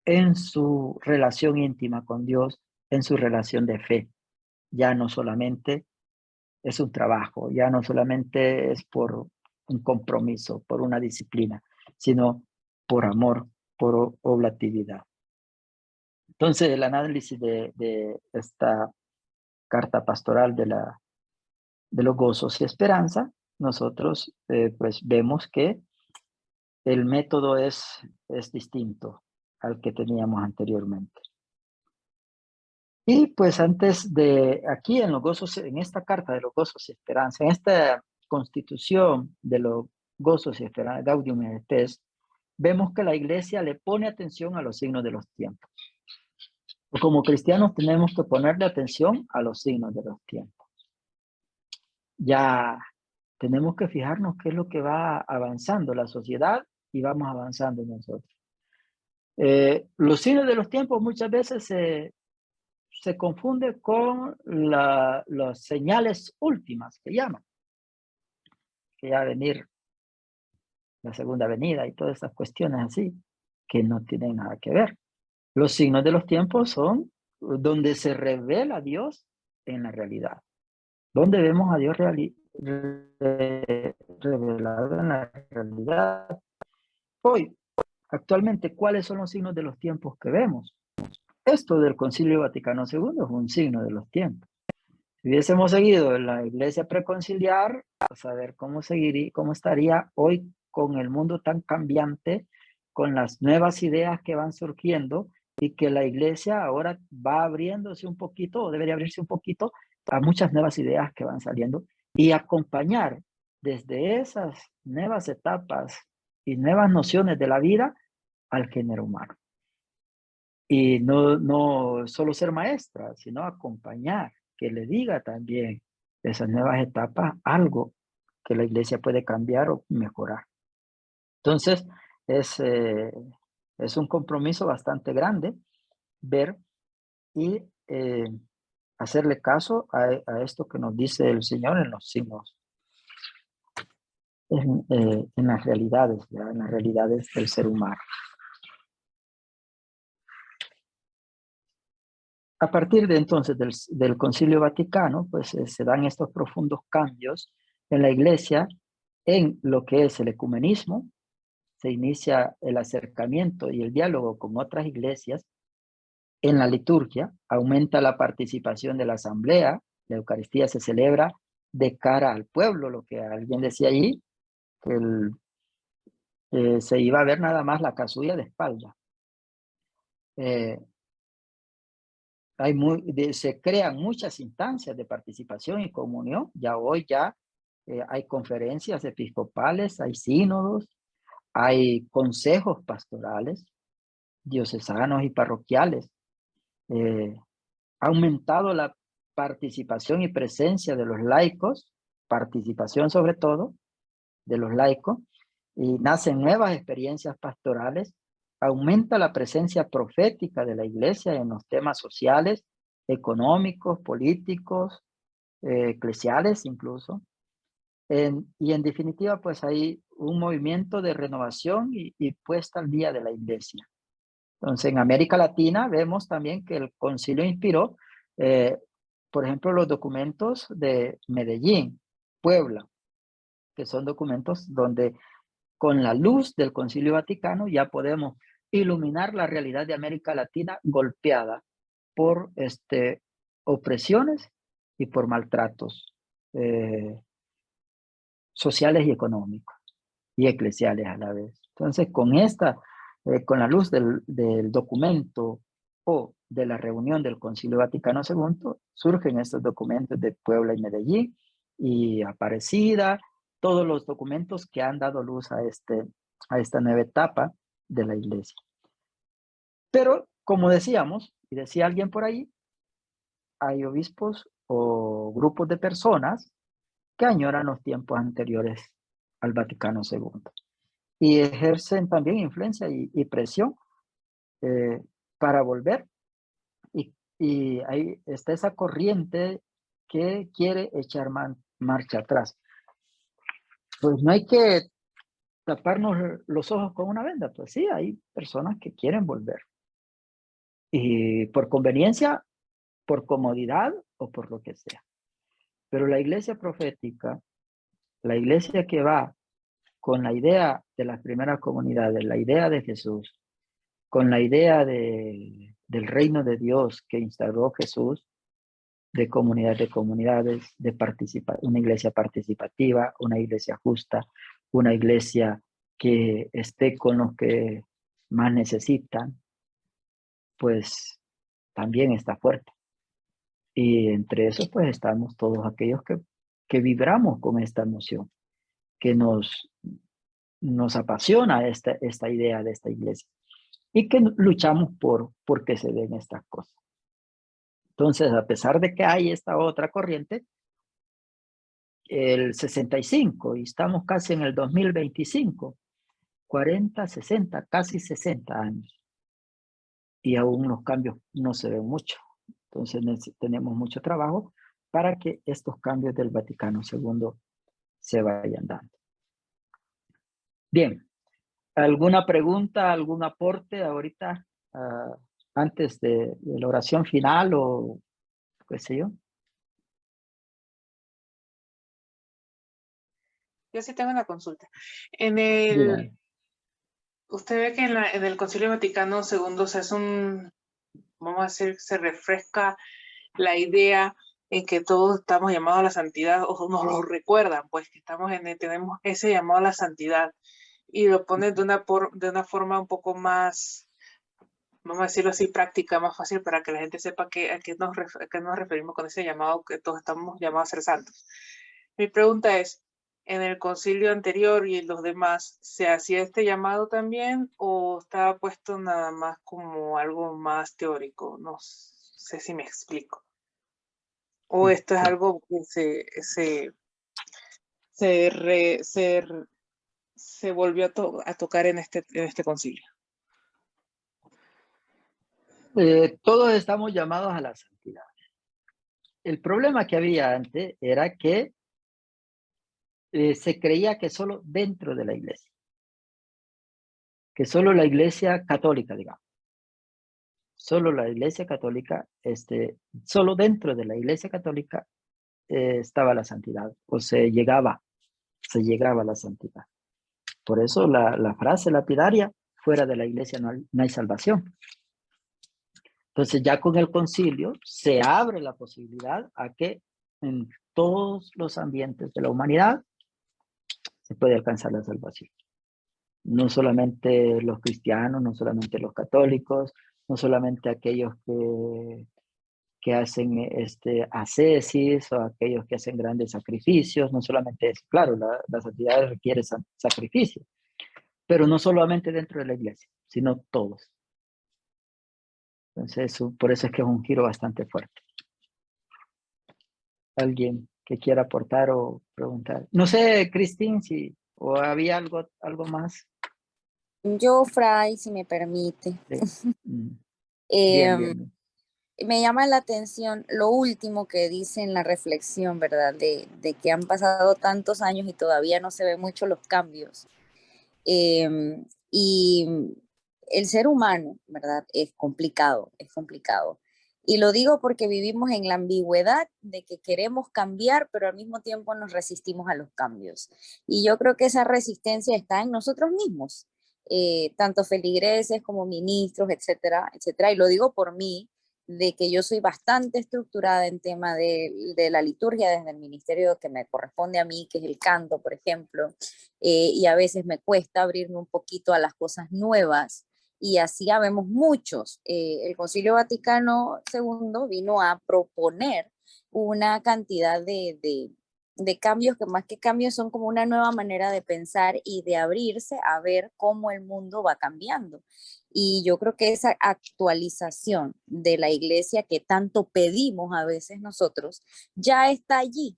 S1: en su relación íntima con Dios, en su relación de fe. Ya no solamente es un trabajo, ya no solamente es por un compromiso, por una disciplina, sino por amor, por oblatividad. Entonces, el análisis de esta carta pastoral de los gozos y esperanza, nosotros pues vemos que el método es distinto al que teníamos anteriormente. Y pues antes de aquí en los gozos, en esta carta de los gozos y esperanza, en esta constitución de los gozos y esperanza, Gaudium et Spes, vemos que la iglesia le pone atención a los signos de los tiempos. Como cristianos tenemos que ponerle atención a los signos de los tiempos. Ya tenemos que fijarnos qué es lo que va avanzando la sociedad y vamos avanzando nosotros. Los signos de los tiempos muchas veces se confunde con las señales últimas que llaman. Que ya venir la segunda venida y todas esas cuestiones así, que no tienen nada que ver. Los signos de los tiempos son donde se revela a Dios en la realidad. Donde vemos a Dios revelado en la realidad. Hoy, actualmente, ¿cuáles son los signos de los tiempos que vemos? Esto del Concilio Vaticano II es un signo de los tiempos. Si hubiésemos seguido en la iglesia preconciliar, a saber cómo estaría hoy con el mundo tan cambiante, con las nuevas ideas que van surgiendo y que la iglesia ahora va abriéndose un poquito, o debería abrirse un poquito, a muchas nuevas ideas que van saliendo y acompañar desde esas nuevas etapas y nuevas nociones de la vida al género humano. Y no solo ser maestra, sino acompañar, que le diga también esas nuevas etapas algo que la iglesia puede cambiar o mejorar. Entonces, es un compromiso bastante grande ver y hacerle caso a esto que nos dice el Señor en los signos, en las realidades, ¿verdad? En las realidades del ser humano. A partir de entonces del Concilio Vaticano, pues se dan estos profundos cambios en la iglesia, en lo que es el ecumenismo, se inicia el acercamiento y el diálogo con otras iglesias, en la liturgia, aumenta la participación de la asamblea, la Eucaristía se celebra de cara al pueblo, lo que alguien decía allí, que se iba a ver nada más la casulla de espalda. Se crean muchas instancias de participación y comunión. Ya hoy hay conferencias episcopales, hay sínodos, hay consejos pastorales, diocesanos y parroquiales. Ha aumentado la participación y presencia de los laicos, participación sobre todo de los laicos, y nacen nuevas experiencias pastorales. Aumenta la presencia profética de la iglesia en los temas sociales, económicos, políticos, eclesiales incluso. Y en definitiva, pues hay un movimiento de renovación y puesta al día de la iglesia. Entonces, en América Latina vemos también que el concilio inspiró, por ejemplo, los documentos de Medellín, Puebla, que son documentos donde con la luz del Concilio Vaticano ya podemos iluminar la realidad de América Latina golpeada por opresiones y por maltratos sociales y económicos y eclesiales a la vez. Entonces, con la luz del documento o de la reunión del Concilio Vaticano II, surgen estos documentos de Puebla y Medellín y Aparecida, todos los documentos que han dado luz a esta nueva etapa de la iglesia. Pero, como decíamos, y decía alguien por ahí, hay obispos o grupos de personas que añoran los tiempos anteriores al Vaticano II y ejercen también influencia y presión para volver y Y ahí está esa corriente que quiere echar marcha atrás. Pues no hay que taparnos los ojos con una venda, pues sí, hay personas que quieren volver. Y por conveniencia, por comodidad o por lo que sea. Pero la iglesia profética, la iglesia que va con la idea de las primeras comunidades, la idea de Jesús, con la idea del reino de Dios que instauró Jesús, de comunidades, de una iglesia participativa, una iglesia justa, una iglesia que esté con los que más necesitan, pues también está fuerte. Y entre esos, pues estamos todos aquellos que vibramos con esta emoción, que nos apasiona esta idea de esta iglesia y que luchamos por que se den estas cosas. Entonces, a pesar de que hay esta otra corriente, el 65 y estamos casi en el 2025, 40, 60, casi 60 años. Y aún los cambios no se ven mucho. Entonces tenemos mucho trabajo para que estos cambios del Vaticano II se vayan dando. Bien, ¿alguna pregunta, algún aporte ahorita antes de la oración final o qué sé yo?
S6: Yo sí tengo una consulta.
S1: Dígame.
S6: Usted ve que en el Concilio Vaticano II se hace vamos a decir, se refresca la idea en que todos estamos llamados a la santidad, o nos lo recuerdan, pues que tenemos ese llamado a la santidad, y lo ponen de una forma un poco más, vamos a decirlo así, práctica, más fácil para que la gente sepa a qué nos referimos con ese llamado, que todos estamos llamados a ser santos. Mi pregunta es, ¿en el concilio anterior y en los demás se hacía este llamado también o estaba puesto nada más como algo más teórico? No sé si me explico. ¿O esto es algo que se volvió a tocar en este concilio?
S1: Todos estamos llamados a la santidad. El problema que había antes era que se creía que solo dentro de la iglesia, que solo la iglesia católica, digamos, solo la iglesia católica, solo dentro de la iglesia católica estaba la santidad, o se llegaba a la santidad. Por eso la frase lapidaria, fuera de la iglesia no hay salvación. Entonces ya con el concilio se abre la posibilidad a que en todos los ambientes de la humanidad se puede alcanzar la salvación. No solamente los cristianos, no solamente los católicos, no solamente aquellos que hacen ascesis o aquellos que hacen grandes sacrificios, no solamente eso. Claro, la santidad requiere sacrificio, pero no solamente dentro de la iglesia, sino todos. Entonces, por eso es que es un giro bastante fuerte. ¿Alguien que quiera aportar o preguntar? No sé, Cristín, si o había algo más.
S8: Yo, Fray, si me permite.
S1: Sí. Bien.
S8: Me llama la atención lo último que dice en la reflexión, ¿verdad? De que han pasado tantos años y todavía no se ven mucho los cambios. Y el ser humano, ¿verdad? Es complicado. Y lo digo porque vivimos en la ambigüedad de que queremos cambiar, pero al mismo tiempo nos resistimos a los cambios. Y yo creo que esa resistencia está en nosotros mismos, tanto feligreses como ministros, etcétera, etcétera. Y lo digo por mí, de que yo soy bastante estructurada en tema de la liturgia desde el ministerio que me corresponde a mí, que es el canto, por ejemplo, y a veces me cuesta abrirme un poquito a las cosas nuevas, y así habemos muchos. El Concilio Vaticano II vino a proponer una cantidad de cambios que más que cambios son como una nueva manera de pensar y de abrirse a ver cómo el mundo va cambiando. Y yo creo que esa actualización de la iglesia que tanto pedimos a veces nosotros ya está allí.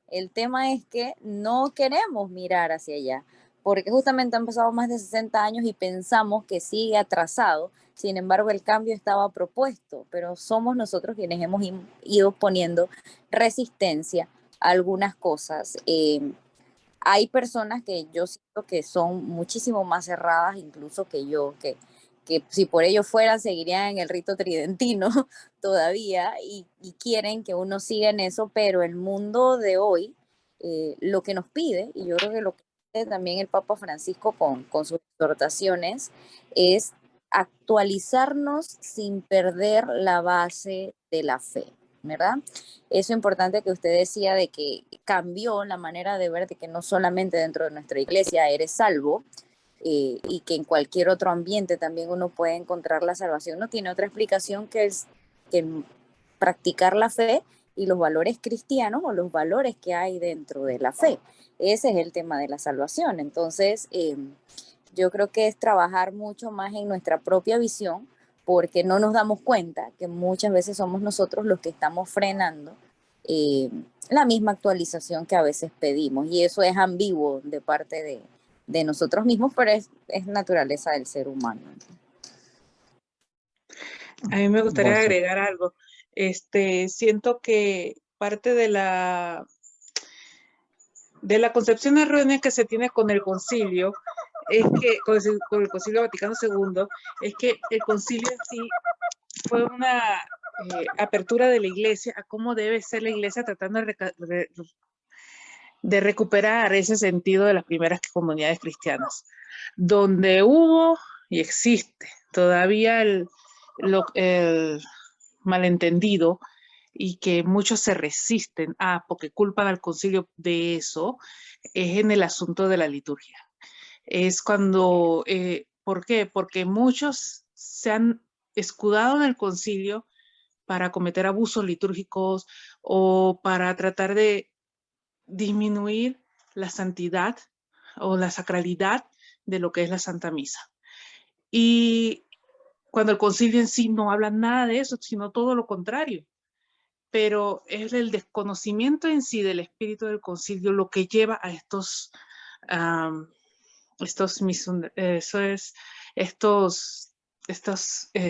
S8: El tema es que no queremos mirar hacia allá, porque justamente han pasado más de 60 años y pensamos que sigue atrasado. Sin embargo, el cambio estaba propuesto, pero somos nosotros quienes hemos ido poniendo resistencia a algunas cosas. Hay personas que yo siento que son muchísimo más cerradas incluso que yo, que si por ello fueran seguirían en el rito tridentino todavía y quieren que uno siga en eso, pero el mundo de hoy lo que nos pide, y yo creo que lo que pide también el Papa Francisco con sus exhortaciones, es actualizarnos sin perder la base de la fe, ¿verdad? Eso importante que usted decía de que cambió la manera de ver de que no solamente dentro de nuestra iglesia eres salvo, y que en cualquier otro ambiente también uno puede encontrar la salvación. No tiene otra explicación que practicar la fe y los valores cristianos o los valores que hay dentro de la fe. Ese es el tema de la salvación. Entonces, yo creo que es trabajar mucho más en nuestra propia visión, porque no nos damos cuenta que muchas veces somos nosotros los que estamos frenando la misma actualización que a veces pedimos, y eso es ambiguo de parte de nosotros mismos, pero es naturaleza del ser humano.
S6: A mí me gustaría
S1: Gracias.
S6: agregar algo. Siento que parte de la concepción errónea que se tiene con el concilio es que, con el Concilio Vaticano II, es que el concilio en sí fue una apertura de la iglesia a cómo debe ser la iglesia, tratando de recuperar ese sentido de las primeras comunidades cristianas, donde hubo y existe todavía el malentendido, y que muchos se resisten porque culpan al concilio de eso, es en el asunto de la liturgia. Es cuando, ¿por qué? Porque muchos se han escudado en el concilio para cometer abusos litúrgicos o para tratar de disminuir la santidad o la sacralidad de lo que es la Santa Misa. Y cuando el concilio en sí no habla nada de eso, sino todo lo contrario. Pero es el desconocimiento en sí del espíritu del concilio lo que lleva a estos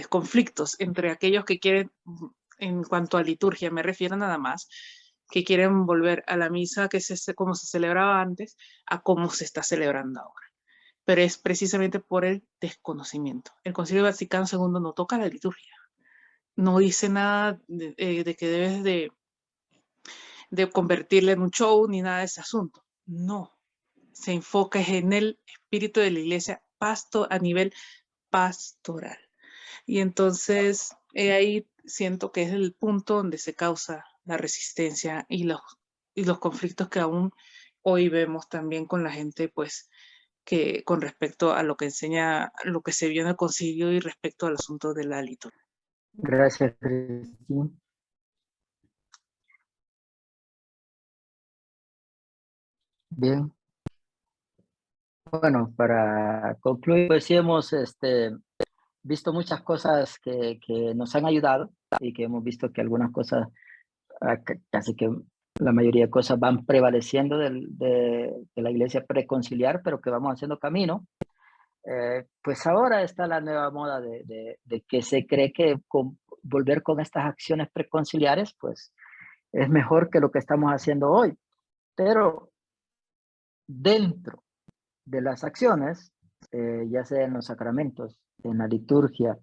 S6: conflictos entre aquellos que quieren, en cuanto a liturgia, me refiero nada más, que quieren volver a la misa como se celebraba antes, a cómo se está celebrando ahora. Pero es precisamente por el desconocimiento. El Concilio Vaticano II no toca la liturgia. No dice nada de que debes de convertirla en un show ni nada de ese asunto. No. Se enfoca en el espíritu de la iglesia a nivel pastoral. Y entonces ahí siento que es el punto donde se causa la resistencia y los conflictos que aún hoy vemos también con la gente, pues, que con respecto a lo que enseña, lo que se vio en el concilio y respecto al asunto de la liturgia.
S1: Gracias, Cristina. Bien. Bueno, para concluir, pues sí hemos visto muchas cosas que nos han ayudado, y que hemos visto que algunas cosas, casi que la mayoría de cosas van prevaleciendo de la iglesia preconciliar, pero que vamos haciendo camino. Pues ahora está la nueva moda de que se cree que volver con estas acciones preconciliares, pues es mejor que lo que estamos haciendo hoy. Pero dentro de las acciones, ya sea en los sacramentos, en la liturgia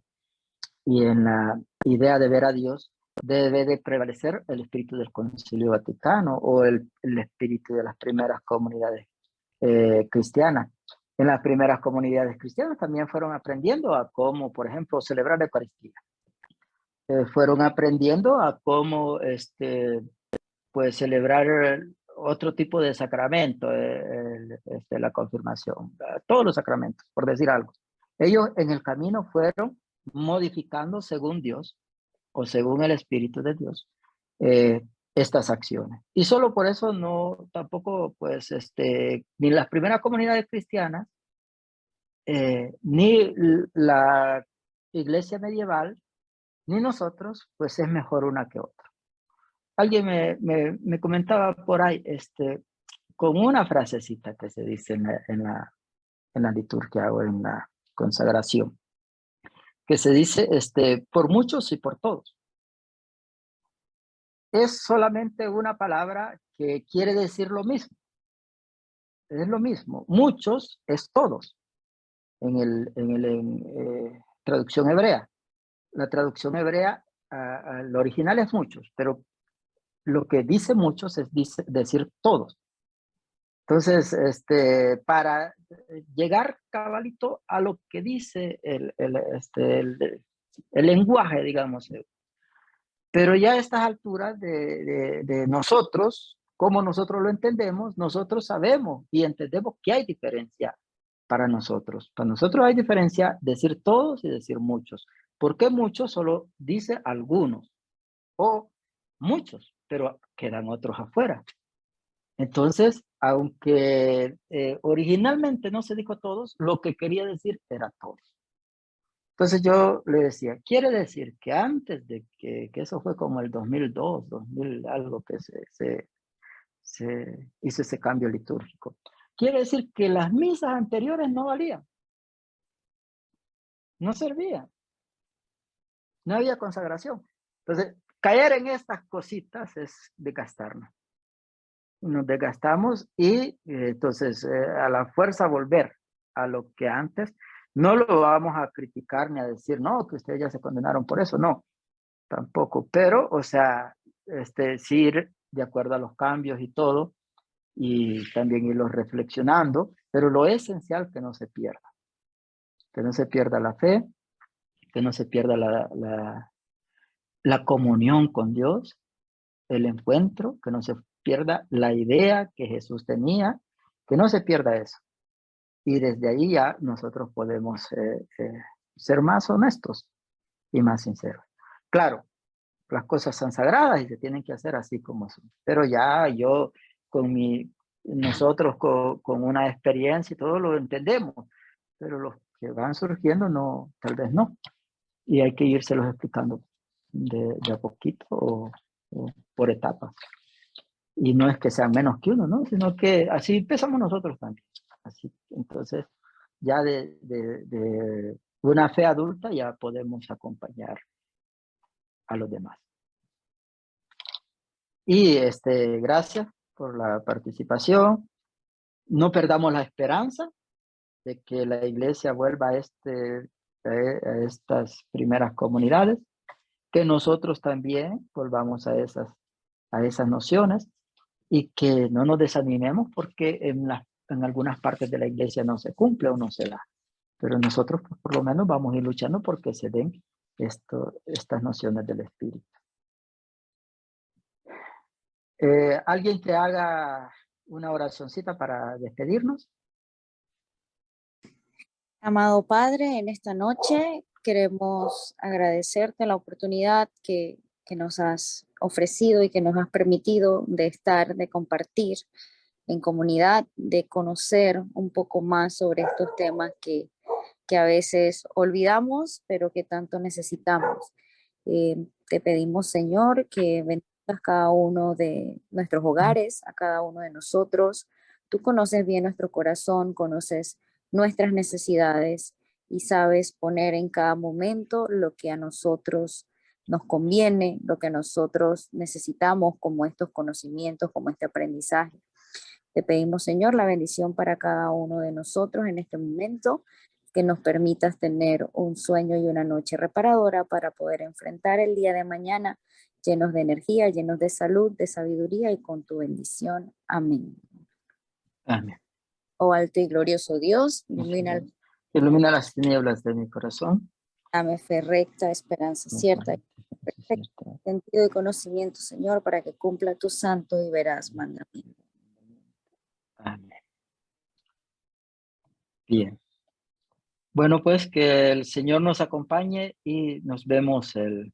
S1: y en la idea de ver a Dios, debe de prevalecer el espíritu del Concilio Vaticano o el espíritu de las primeras comunidades cristianas. En las primeras comunidades cristianas también fueron aprendiendo a cómo, por ejemplo, celebrar la Eucaristía. Fueron aprendiendo a cómo pues, celebrar otro tipo de sacramento, la confirmación, todos los sacramentos, por decir algo. Ellos en el camino fueron modificando según Dios o según el Espíritu de Dios estas acciones. Y solo por eso no, tampoco, pues, ni las primeras comunidades cristianas, ni la iglesia medieval, ni nosotros, pues es mejor una que otra. Alguien me comentaba por ahí, con una frasecita que se dice en la liturgia o en la consagración, que se dice por muchos y por todos. Es solamente una palabra que quiere decir lo mismo. Es lo mismo. Muchos es todos en traducción hebrea. La traducción hebrea, lo original es muchos, pero lo que dice muchos es decir todos. Entonces, para llegar cabalito a lo que dice el lenguaje, digamos, pero ya a estas alturas de nosotros, como nosotros lo entendemos, nosotros sabemos y entendemos que hay diferencia para nosotros. Para nosotros hay diferencia decir todos y decir muchos. ¿Por qué muchos? Solo dice algunos o muchos, pero quedan otros afuera. Entonces, aunque originalmente no se dijo todos, lo que quería decir era todos. Entonces yo le decía, quiere decir que antes de que eso fue como el 2002, 2000 algo que se hizo ese cambio litúrgico. Quiere decir que las misas anteriores no valían. No servían. No había consagración. Entonces, caer en estas cositas es desgastarnos. Nos desgastamos y entonces a la fuerza volver a lo que antes. No lo vamos a criticar ni a decir, no, que ustedes ya se condenaron por eso. No, tampoco. Pero, o sea, sí ir de acuerdo a los cambios y todo, y también irlos reflexionando, pero lo esencial que no se pierda. Que no se pierda la fe, que no se pierda la comunión con Dios, el encuentro, que no se pierda la idea que Jesús tenía, que no se pierda eso. Y desde ahí ya nosotros podemos ser más honestos y más sinceros. Claro, las cosas son sagradas y se tienen que hacer así como son. Pero ya yo, nosotros con una experiencia y todo lo entendemos, pero los que van surgiendo no, tal vez no. Y hay que irselos explicando de a poquito o por etapas. Y no es que sean menos que uno, ¿no? Sino que así empezamos nosotros también. Así, entonces, ya de una fe adulta ya podemos acompañar a los demás. Y gracias por la participación. No perdamos la esperanza de que la iglesia vuelva a estas primeras comunidades, que nosotros también volvamos a esas nociones y que no nos desanimemos porque en algunas partes de la iglesia no se cumple o no se da. Pero nosotros pues, por lo menos vamos a ir luchando porque se den estas nociones del Espíritu. ¿Alguien que haga una oracioncita para despedirnos?
S8: Amado Padre, en esta noche queremos agradecerte la oportunidad que nos has ofrecido y que nos has permitido de estar, de compartir en comunidad, de conocer un poco más sobre estos temas que a veces olvidamos, pero que tanto necesitamos. Te pedimos, Señor, que bendigas cada uno de nuestros hogares, a cada uno de nosotros. Tú conoces bien nuestro corazón, conoces nuestras necesidades y sabes poner en cada momento lo que a nosotros nos conviene, lo que nosotros necesitamos como estos conocimientos, como este aprendizaje. Te pedimos, Señor, la bendición para cada uno de nosotros en este momento, que nos permitas tener un sueño y una noche reparadora para poder enfrentar el día de mañana llenos de energía, llenos de salud, de sabiduría y con tu bendición. Amén.
S1: Amén.
S8: Oh alto y glorioso Dios, ilumina
S1: las tinieblas de mi corazón.
S8: Dame fe recta, esperanza cierta, perfecto sentido y conocimiento, Señor, para que cumpla tu santo y veraz mandamiento.
S1: Amén. Bien. Bueno, pues que el Señor nos acompañe y nos vemos el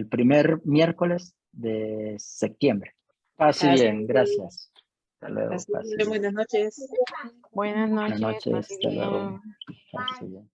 S1: primer miércoles de septiembre. Pase bien, gracias. Hasta luego.
S6: Buenas noches.
S3: Buenas noches.
S1: Buenas noches.
S3: pase
S1: Hasta luego.
S3: bien.
S1: Pase bien.